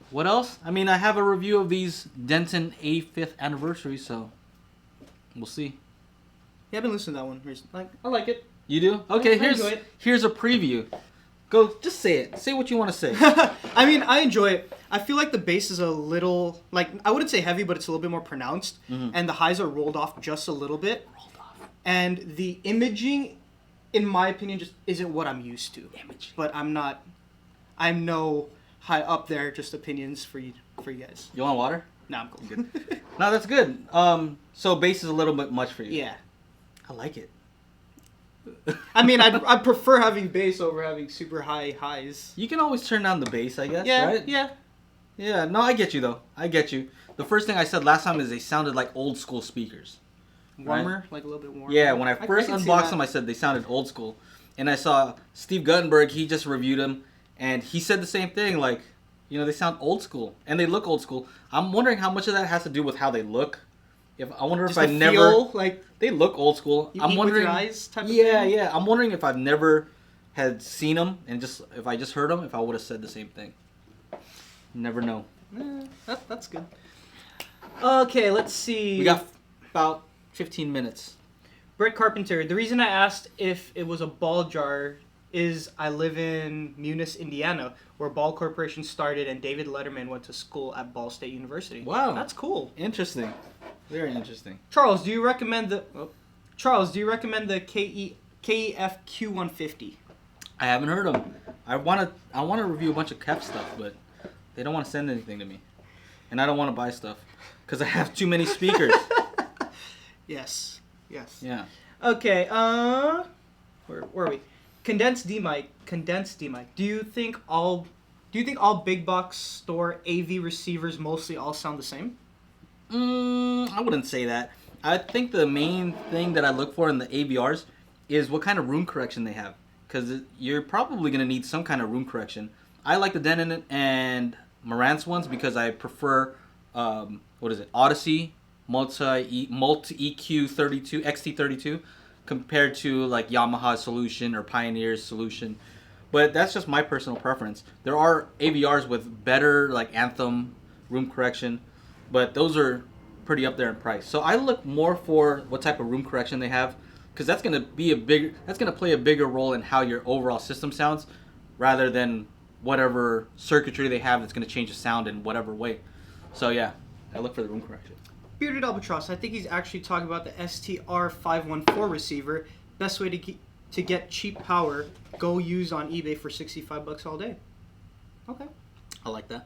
what else? I mean, I have a review of these Denton A5th anniversary, so we'll see. Yeah, I've been listening to that one recently. I like it. You do? Okay, I enjoy it. Here's a preview. Go, just say it. Say what you want to say. I mean, I enjoy it. I feel like the bass is a little, I wouldn't say heavy, but it's a little bit more pronounced. Mm-hmm. And the highs are rolled off just a little bit. And the imaging, in my opinion, just isn't what I'm used to. Imaging. But I'm no high up there, just opinions for you guys. You want water? No, I'm cool. Good. No, that's good. So bass is a little bit much for you. Yeah. I like it. I mean, I prefer having bass over having super high highs. You can always turn down the bass, I guess, yeah, right? Yeah. Yeah, no, I get you, though. I get you. The first thing I said last time is they sounded like old school speakers. Warmer? Right? Like a little bit warmer? Yeah, when I first unboxed them, I said they sounded old school. And I saw Steve Guttenberg, he just reviewed them, and he said the same thing, like, they sound old school. And they look old school. I'm wondering how much of that has to do with how they look. They look old school. I'm wondering with your eyes type of thing? Yeah. I'm wondering if I've never had seen them and if I just heard them, if I would have said the same thing. Never know. That's good. Okay, let's see. We got about 15 minutes. Brett Carpenter. The reason I asked if it was a ball jar is I live in Munis, Indiana, where Ball Corporation started, and David Letterman went to school at Ball State University. Wow, that's cool. Interesting. Very interesting. Charles, do you recommend the KEF Q150? I haven't heard of them. I want to review a bunch of KEF stuff, but they don't want to send anything to me, and I don't want to buy stuff because I have too many speakers. Yes. Yeah. Okay. Where are we? Condensed D mic. Do you think all big box store AV receivers mostly all sound the same? I wouldn't say that. I think the main thing that I look for in the AVRs is what kind of room correction they have, because you're probably going to need some kind of room correction. I like the Denon and Marantz ones because I prefer Odyssey Multi EQ 32 XT32 compared to like Yamaha Solution or Pioneer's Solution. But that's just my personal preference. There are AVRs with better like Anthem room correction, but those are pretty up there in price. So I look more for what type of room correction they have, because that's going to play a bigger role in how your overall system sounds, rather than whatever circuitry they have that's going to change the sound in whatever way. So yeah, I look for the room correction. Bearded Albatross, I think he's actually talking about the STR514 receiver. Best way to get cheap power, go use on eBay for $65 all day. Okay. I like that.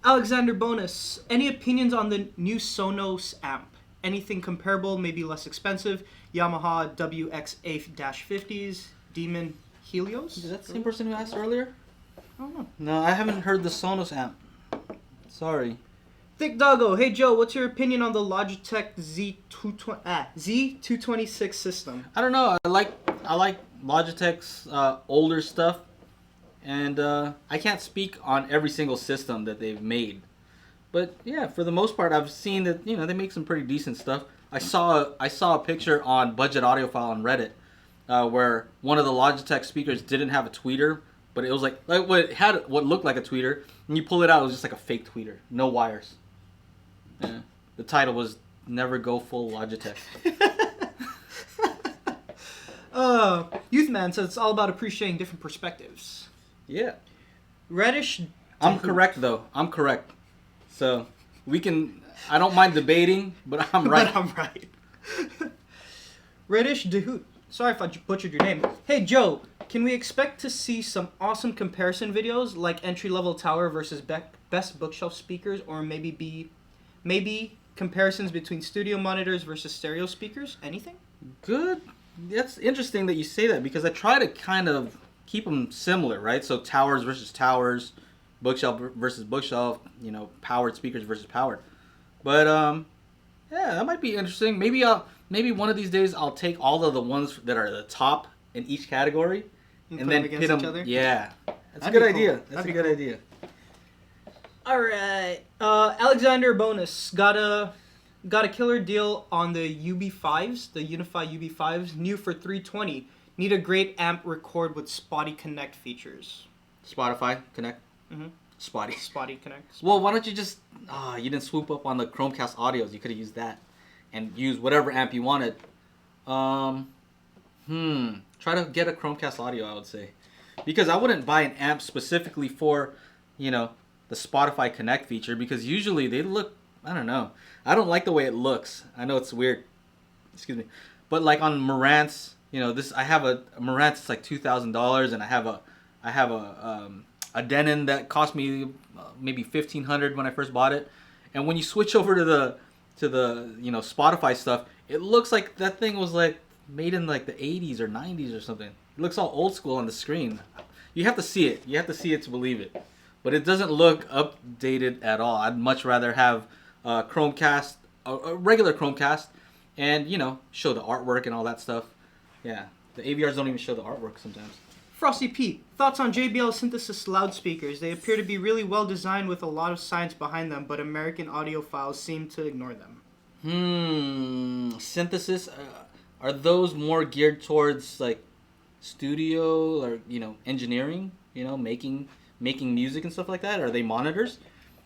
Alexander Bonus, any opinions on the new Sonos amp? Anything comparable, maybe less expensive? Yamaha WX8-50s, Demon Helios? Is that the same person who asked earlier? I don't know. No, I haven't heard the Sonos amp. Sorry. Thick Doggo, hey Joe, what's your opinion on the Logitech Z226 system? I don't know. I like Logitech's older stuff, and I can't speak on every single system that they've made. But yeah, for the most part, I've seen that they make some pretty decent stuff. I saw a picture on Budget Audiophile on Reddit where one of the Logitech speakers didn't have a tweeter, but it was like what looked like a tweeter, and you pull it out, it was just like a fake tweeter, no wires. Yeah. The title was "Never Go Full Logitech." Youth Man says it's all about appreciating different perspectives. Yeah. Reddish. I'm correct though. I'm correct. So we can. I don't mind debating, but I'm right. But I'm right. Reddish Dahoot. Sorry if I butchered your name. Hey Joe, can we expect to see some awesome comparison videos like entry-level tower versus best bookshelf speakers, or maybe comparisons between studio monitors versus stereo speakers? Anything? Good. That's interesting that you say that, because I try to kind of keep them similar, right? So towers versus towers, bookshelf versus bookshelf, powered speakers versus powered. But yeah, that might be interesting. Maybe one of these days I'll take all of the ones that are the top in each category and then pit them. Each other? Yeah, that's a good idea. That's a good idea. All right, Alexander Bonus got a killer deal on the UB5s, the Unify UB5s, new for $320. Need a great amp record with Spotty Connect features. Spotify Connect. Mm-hmm. Spotty Connect. Well, why don't you just you didn't swoop up on the Chromecast audios? You could have used that and use whatever amp you wanted. Try to get a Chromecast audio, I would say, because I wouldn't buy an amp specifically for the Spotify Connect feature, because usually they look, I don't know. I don't like the way it looks. I know it's weird. Excuse me. But like on Marantz, I have a Marantz, it's like $2,000, and I have a Denon that cost me maybe $1,500 when I first bought it. And when you switch over to the Spotify stuff, it looks like that thing was like made in like the 80s or 90s or something. It looks all old school on the screen. You have to see it. You have to see it to believe it. But it doesn't look updated at all. I'd much rather have a Chromecast, a regular Chromecast, and show the artwork and all that stuff. Yeah, the AVRs don't even show the artwork sometimes. Frosty Pete, thoughts on JBL synthesis loudspeakers? They appear to be really well designed with a lot of science behind them, but American audiophiles seem to ignore them. Synthesis, are those more geared towards like studio or engineering? Making music and stuff like that? Are they monitors?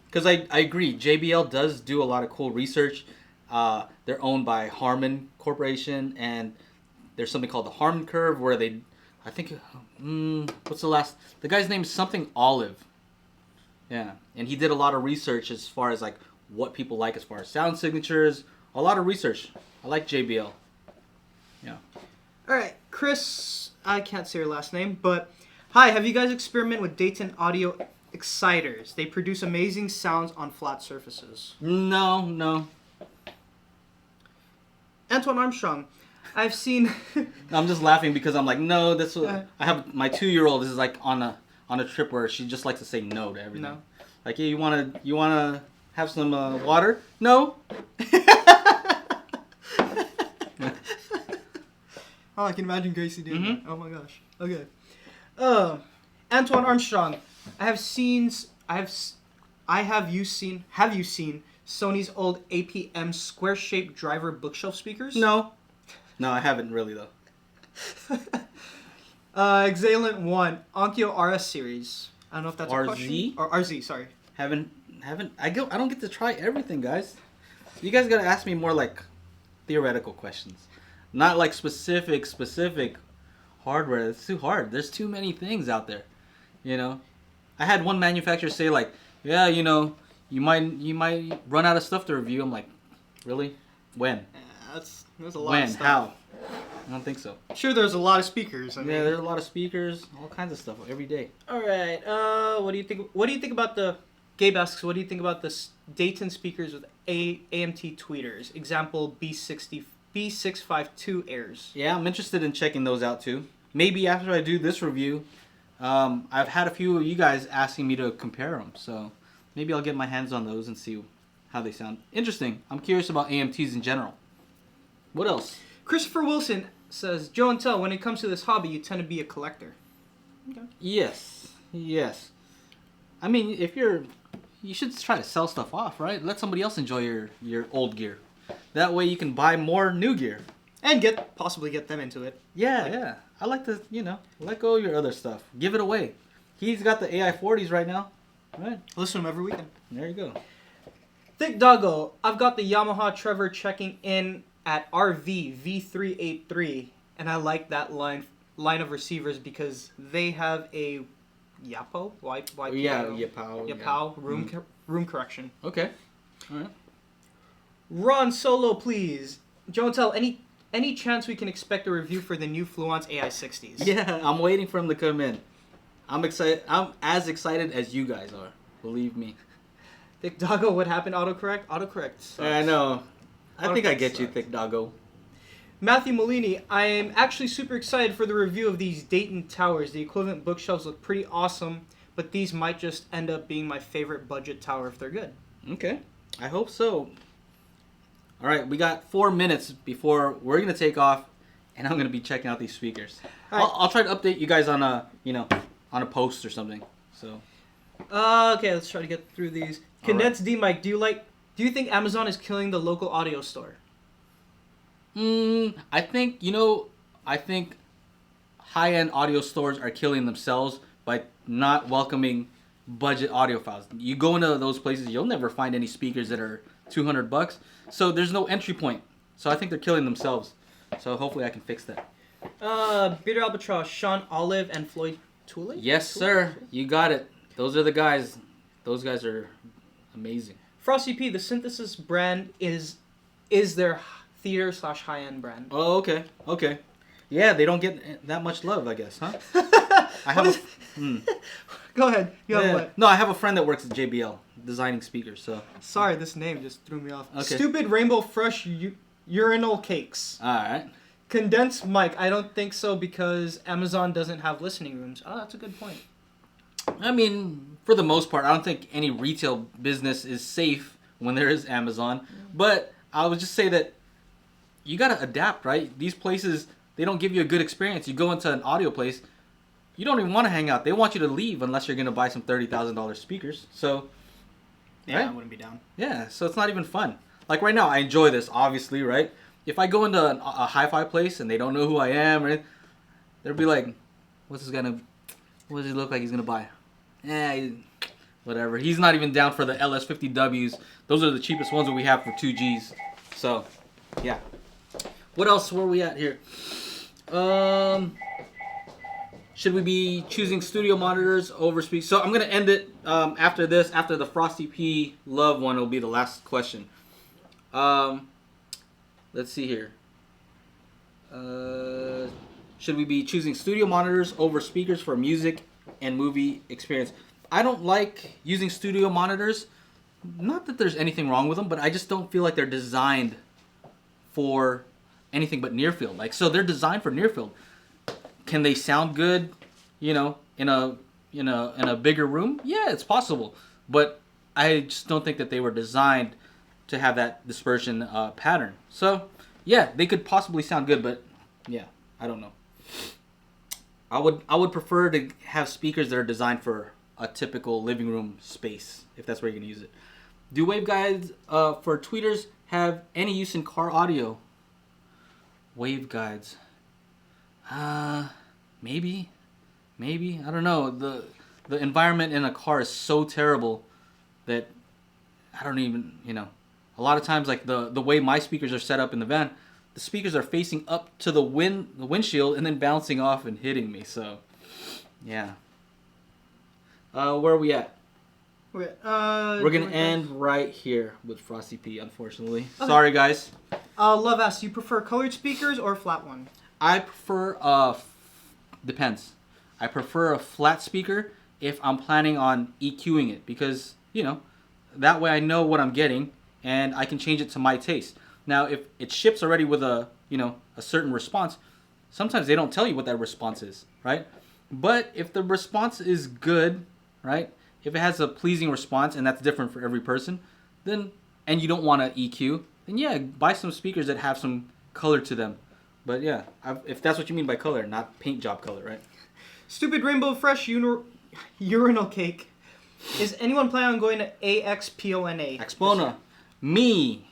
Because I agree, JBL does do a lot of cool research. They're owned by Harman Corporation, and there's something called the Harman Curve where they, I think, the guy's name is something Olive. Yeah, and he did a lot of research as far as like what people like as far as sound signatures. A lot of research. I like JBL. Yeah. All right, Chris, I can't say your last name, but hi, have you guys experimented with Dayton audio exciters? They produce amazing sounds on flat surfaces. No. Antoine Armstrong, I've seen. I'm just laughing because I'm like, no. That's what I have. My 2-year-old is like on a trip where she just likes to say no to everything. No. Like, hey, you wanna have some water? No. Oh, I can imagine Gracie doing that. Oh my gosh. Okay. Antoine Armstrong, have you seen Sony's old APM square-shaped driver bookshelf speakers? No, I haven't really though. Exalent 1, Onkyo RS series. I don't know if that's RZ? a question. Or RZ, sorry. Haven't. I don't get to try everything, guys. You guys gotta ask me more like theoretical questions, not like specific hardware. It's too hard. There's too many things out there. I had one manufacturer say like, yeah, you might run out of stuff to review. I'm like, really? When? There's a lot of stuff. How? I don't think so. Sure, there's a lot of speakers. Yeah, there's a lot of speakers, all kinds of stuff every day. All right. What do you think about the Gabe asks, what do you think about the Dayton speakers with AMT tweeters? Example B652 airs. Yeah, I'm interested in checking those out too. Maybe after I do this review, I've had a few of you guys asking me to compare them, so maybe I'll get my hands on those and see how they sound. Interesting. I'm curious about AMTs in general. What else? Christopher Wilson says, Joe and Tell, when it comes to this hobby, you tend to be a collector. Okay. Yes. I mean, you should try to sell stuff off, right? Let somebody else enjoy your old gear. That way you can buy more new gear. And possibly get them into it. Yeah, yeah. I like to, let go of your other stuff. Give it away. He's got the AI 40s right now. Right. Listen to them every weekend. There you go. Thick Doggo, I've got the Yamaha Trevor checking in at RV V383, and I like that line of receivers because they have a YAPO, YPO, Yeah, YAPO. Room correction. Okay. All right. Ron Solo, please. Jontel, any chance we can expect a review for the new Fluence AI60s? Yeah, I'm waiting for him to come in. I'm excited. I'm as excited as you guys are. Believe me. Thick Doggo, what happened? Autocorrect? Autocorrect sucks. I know. I think I get you, Thick Doggo. Matthew Molini, I am actually super excited for the review of these Dayton towers. The equivalent bookshelves look pretty awesome, but these might just end up being my favorite budget tower if they're good. Okay. I hope so. All right, we got 4 minutes before we're going to take off, and I'm going to be checking out these speakers. Right. I'll try to update you guys on a post or something. So. Okay, let's try to get through these. Condensed D Mike, do you think Amazon is killing the local audio store? I think high-end audio stores are killing themselves by not welcoming budget audiophiles. You go into those places, you'll never find any speakers that are $200. So there's no entry point. So I think they're killing themselves. So hopefully I can fix that. Bitter Albatross, Sean Olive, and Floyd Tooley? Yes, sir. You got it. Those are the guys. Those guys are amazing. Frosty P, the Synthesis brand is their theater/high-end brand. Oh, okay. Okay. Yeah, they don't get that much love, I guess, huh? I have Go ahead. You have what? No, I have a friend that works at JBL designing speakers, so. Sorry, this name just threw me off. Okay. Stupid Rainbow Fresh Urinal Cakes. All right. Condensed mic, I don't think so because Amazon doesn't have listening rooms. Oh, that's a good point. I mean, for the most part, I don't think any retail business is safe when there is Amazon. But I would just say that you got to adapt, right? These places, they don't give you a good experience. You go into an audio place, you don't even want to hang out. They want you to leave unless you're going to buy some $30,000 speakers. So, yeah, right? I wouldn't be down. Yeah, so it's not even fun. Like right now, I enjoy this, obviously, right? If I go into a hi-fi place and they don't know who I am, right? They'll be like, what does he look like he's going to buy? Whatever. He's not even down for the LS50Ws. Those are the cheapest ones that we have for 2Gs. So, yeah. What else were we at here? Should we be choosing studio monitors over speakers? So I'm going to end it after this. After the Frosty P Love one will be the last question. Let's see here. Should we be choosing studio monitors over speakers for music and movie experience? I don't like using studio monitors. Not that there's anything wrong with them, but I just don't feel like they're designed for anything but near field. Like, so they're designed for near field. Can they sound good, in a bigger room? Yeah, it's possible. But I just don't think that they were designed to have that dispersion pattern. So, yeah, they could possibly sound good, but yeah, I don't know. I would prefer to have speakers that are designed for a typical living room space, if that's where you're going to use it. Do waveguides for tweeters have any use in car audio? Waveguides. Maybe. I don't know. The environment in a car is so terrible that I don't even, a lot of times, like the way my speakers are set up in the van, the speakers are facing up to the windshield and then bouncing off and hitting me. So, yeah. Where are we at? We're going to end right here with Frosty P, unfortunately. Okay. Sorry, guys. Love asks, do you prefer colored speakers or flat one? I prefer, depends. I prefer a flat speaker if I'm planning on EQing it because, that way I know what I'm getting and I can change it to my taste. Now, if it ships already with a certain response, sometimes they don't tell you what that response is, right? But if the response is good, right? If it has a pleasing response and that's different for every person, then, and you don't want to EQ, then yeah, buy some speakers that have some color to them. But yeah, if that's what you mean by color, not paint job color, right? Stupid Rainbow Fresh Urinal Cake. Is anyone planning on going to AXPONA? Expona. Me.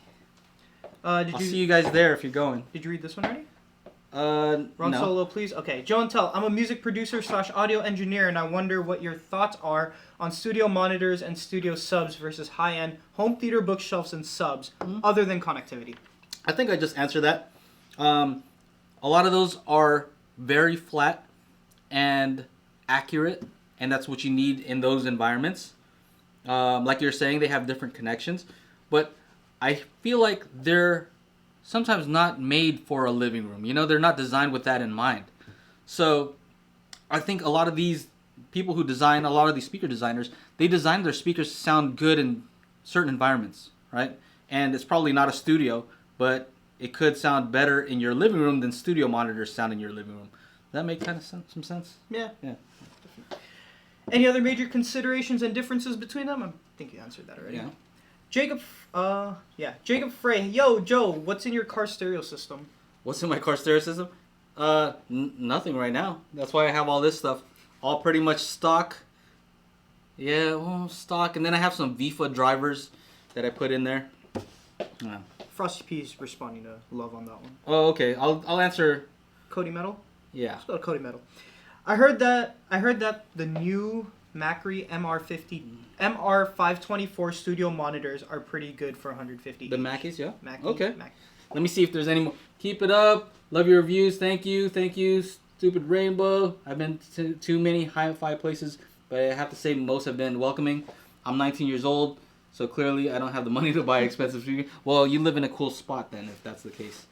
Did I'll you see you guys there if you're going. Did you read this one already? No. Solo, please. Okay, Joe and Tell. I'm a music producer / audio engineer, and I wonder what your thoughts are on studio monitors and studio subs versus high-end home theater bookshelves and subs, other than connectivity. I think I just answered that. A lot of those are very flat and accurate, and that's what you need in those environments. Like you're saying, they have different connections, but I feel like they're sometimes not made for a living room. You know, they're not designed with that in mind. So I think a lot of these people who design, a lot of these speaker designers, they design their speakers to sound good in certain environments, right? And it's probably not a studio, but it could sound better in your living room than studio monitors sound in your living room. Does that make kind of some sense? Yeah. Yeah. Any other major considerations and differences between them? I think you answered that already. Yeah. Jacob Frey. Yo, Joe, what's in your car stereo system? What's in my car stereo system? Nothing right now. That's why I have all this stuff. All pretty much stock. Yeah, well, stock. And then I have some VIFA drivers that I put in there. Yeah. Frosty P's responding to love on that one. Oh, okay. I'll answer. Cody Metal? Yeah. Let's go to Cody Metal. I heard that the new Macri MR524 studio monitors are pretty good for 150. The Mackies, yeah? Mackie, Okay. Let me see if there's any more. Keep it up. Love your reviews. Thank you. Stupid Rainbow. I've been to too many hi-fi places, but I have to say most have been welcoming. I'm 19 years old, so clearly I don't have the money to buy expensive speakers. Well, you live in a cool spot then, if that's the case.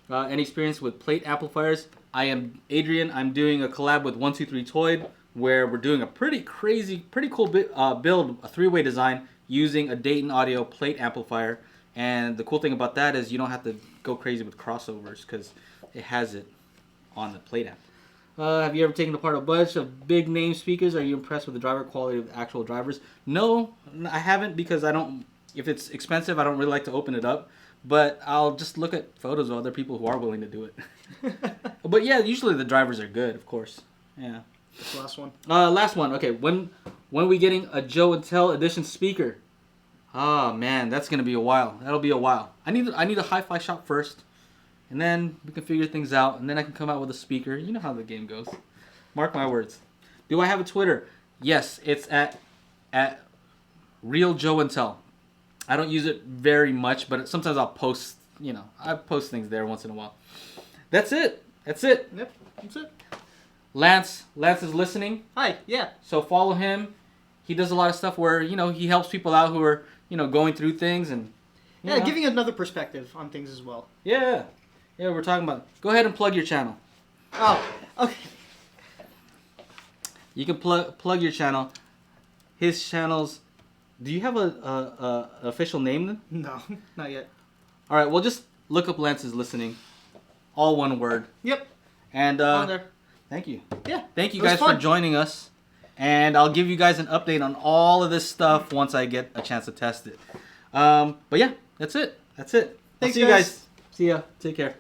Any experience with plate amplifiers? I am Adrian. I'm doing a collab with 123 Toyd, where we're doing a pretty cool build, a three-way design using a Dayton audio plate amplifier. And the cool thing about that is you don't have to go crazy with crossovers because it has it on the plate amp. Have you ever taken apart a bunch of big name speakers? Are you impressed with the driver quality of the actual drivers? No, I haven't, because I don't. If it's expensive, I don't really like to open it up. But I'll just look at photos of other people who are willing to do it. But yeah, usually the drivers are good, of course. Yeah. This last one. Last one. Okay, when are we getting a Joe and Tell edition speaker? Oh man, that's gonna be a while. That'll be a while. I need a hi-fi shop first, and then we can figure things out, and then I can come out with a speaker. You know how the game goes. Mark my words. Do I have a Twitter? Yes, it's at Real Joe and Tell. I don't use it very much, but sometimes I'll post. You know, I post things there once in a while. That's it. Yep, that's it. Lance is listening. Hi, yeah. So follow him. He does a lot of stuff where, you know, he helps people out who are, you know, going through things and yeah, giving another perspective on things as well. Yeah, we're talking about. Go ahead and plug your channel. Oh, okay. You can plug your channel. His channels. Do you have a official name then? No, not yet. All right, well, just look up Lance's listening. All one word. Yep. And on there. Thank you. Yeah. Thank you guys for joining us. And I'll give you guys an update on all of this stuff once I get a chance to test it. But yeah, that's it. Thanks, See you guys. See ya. Take care.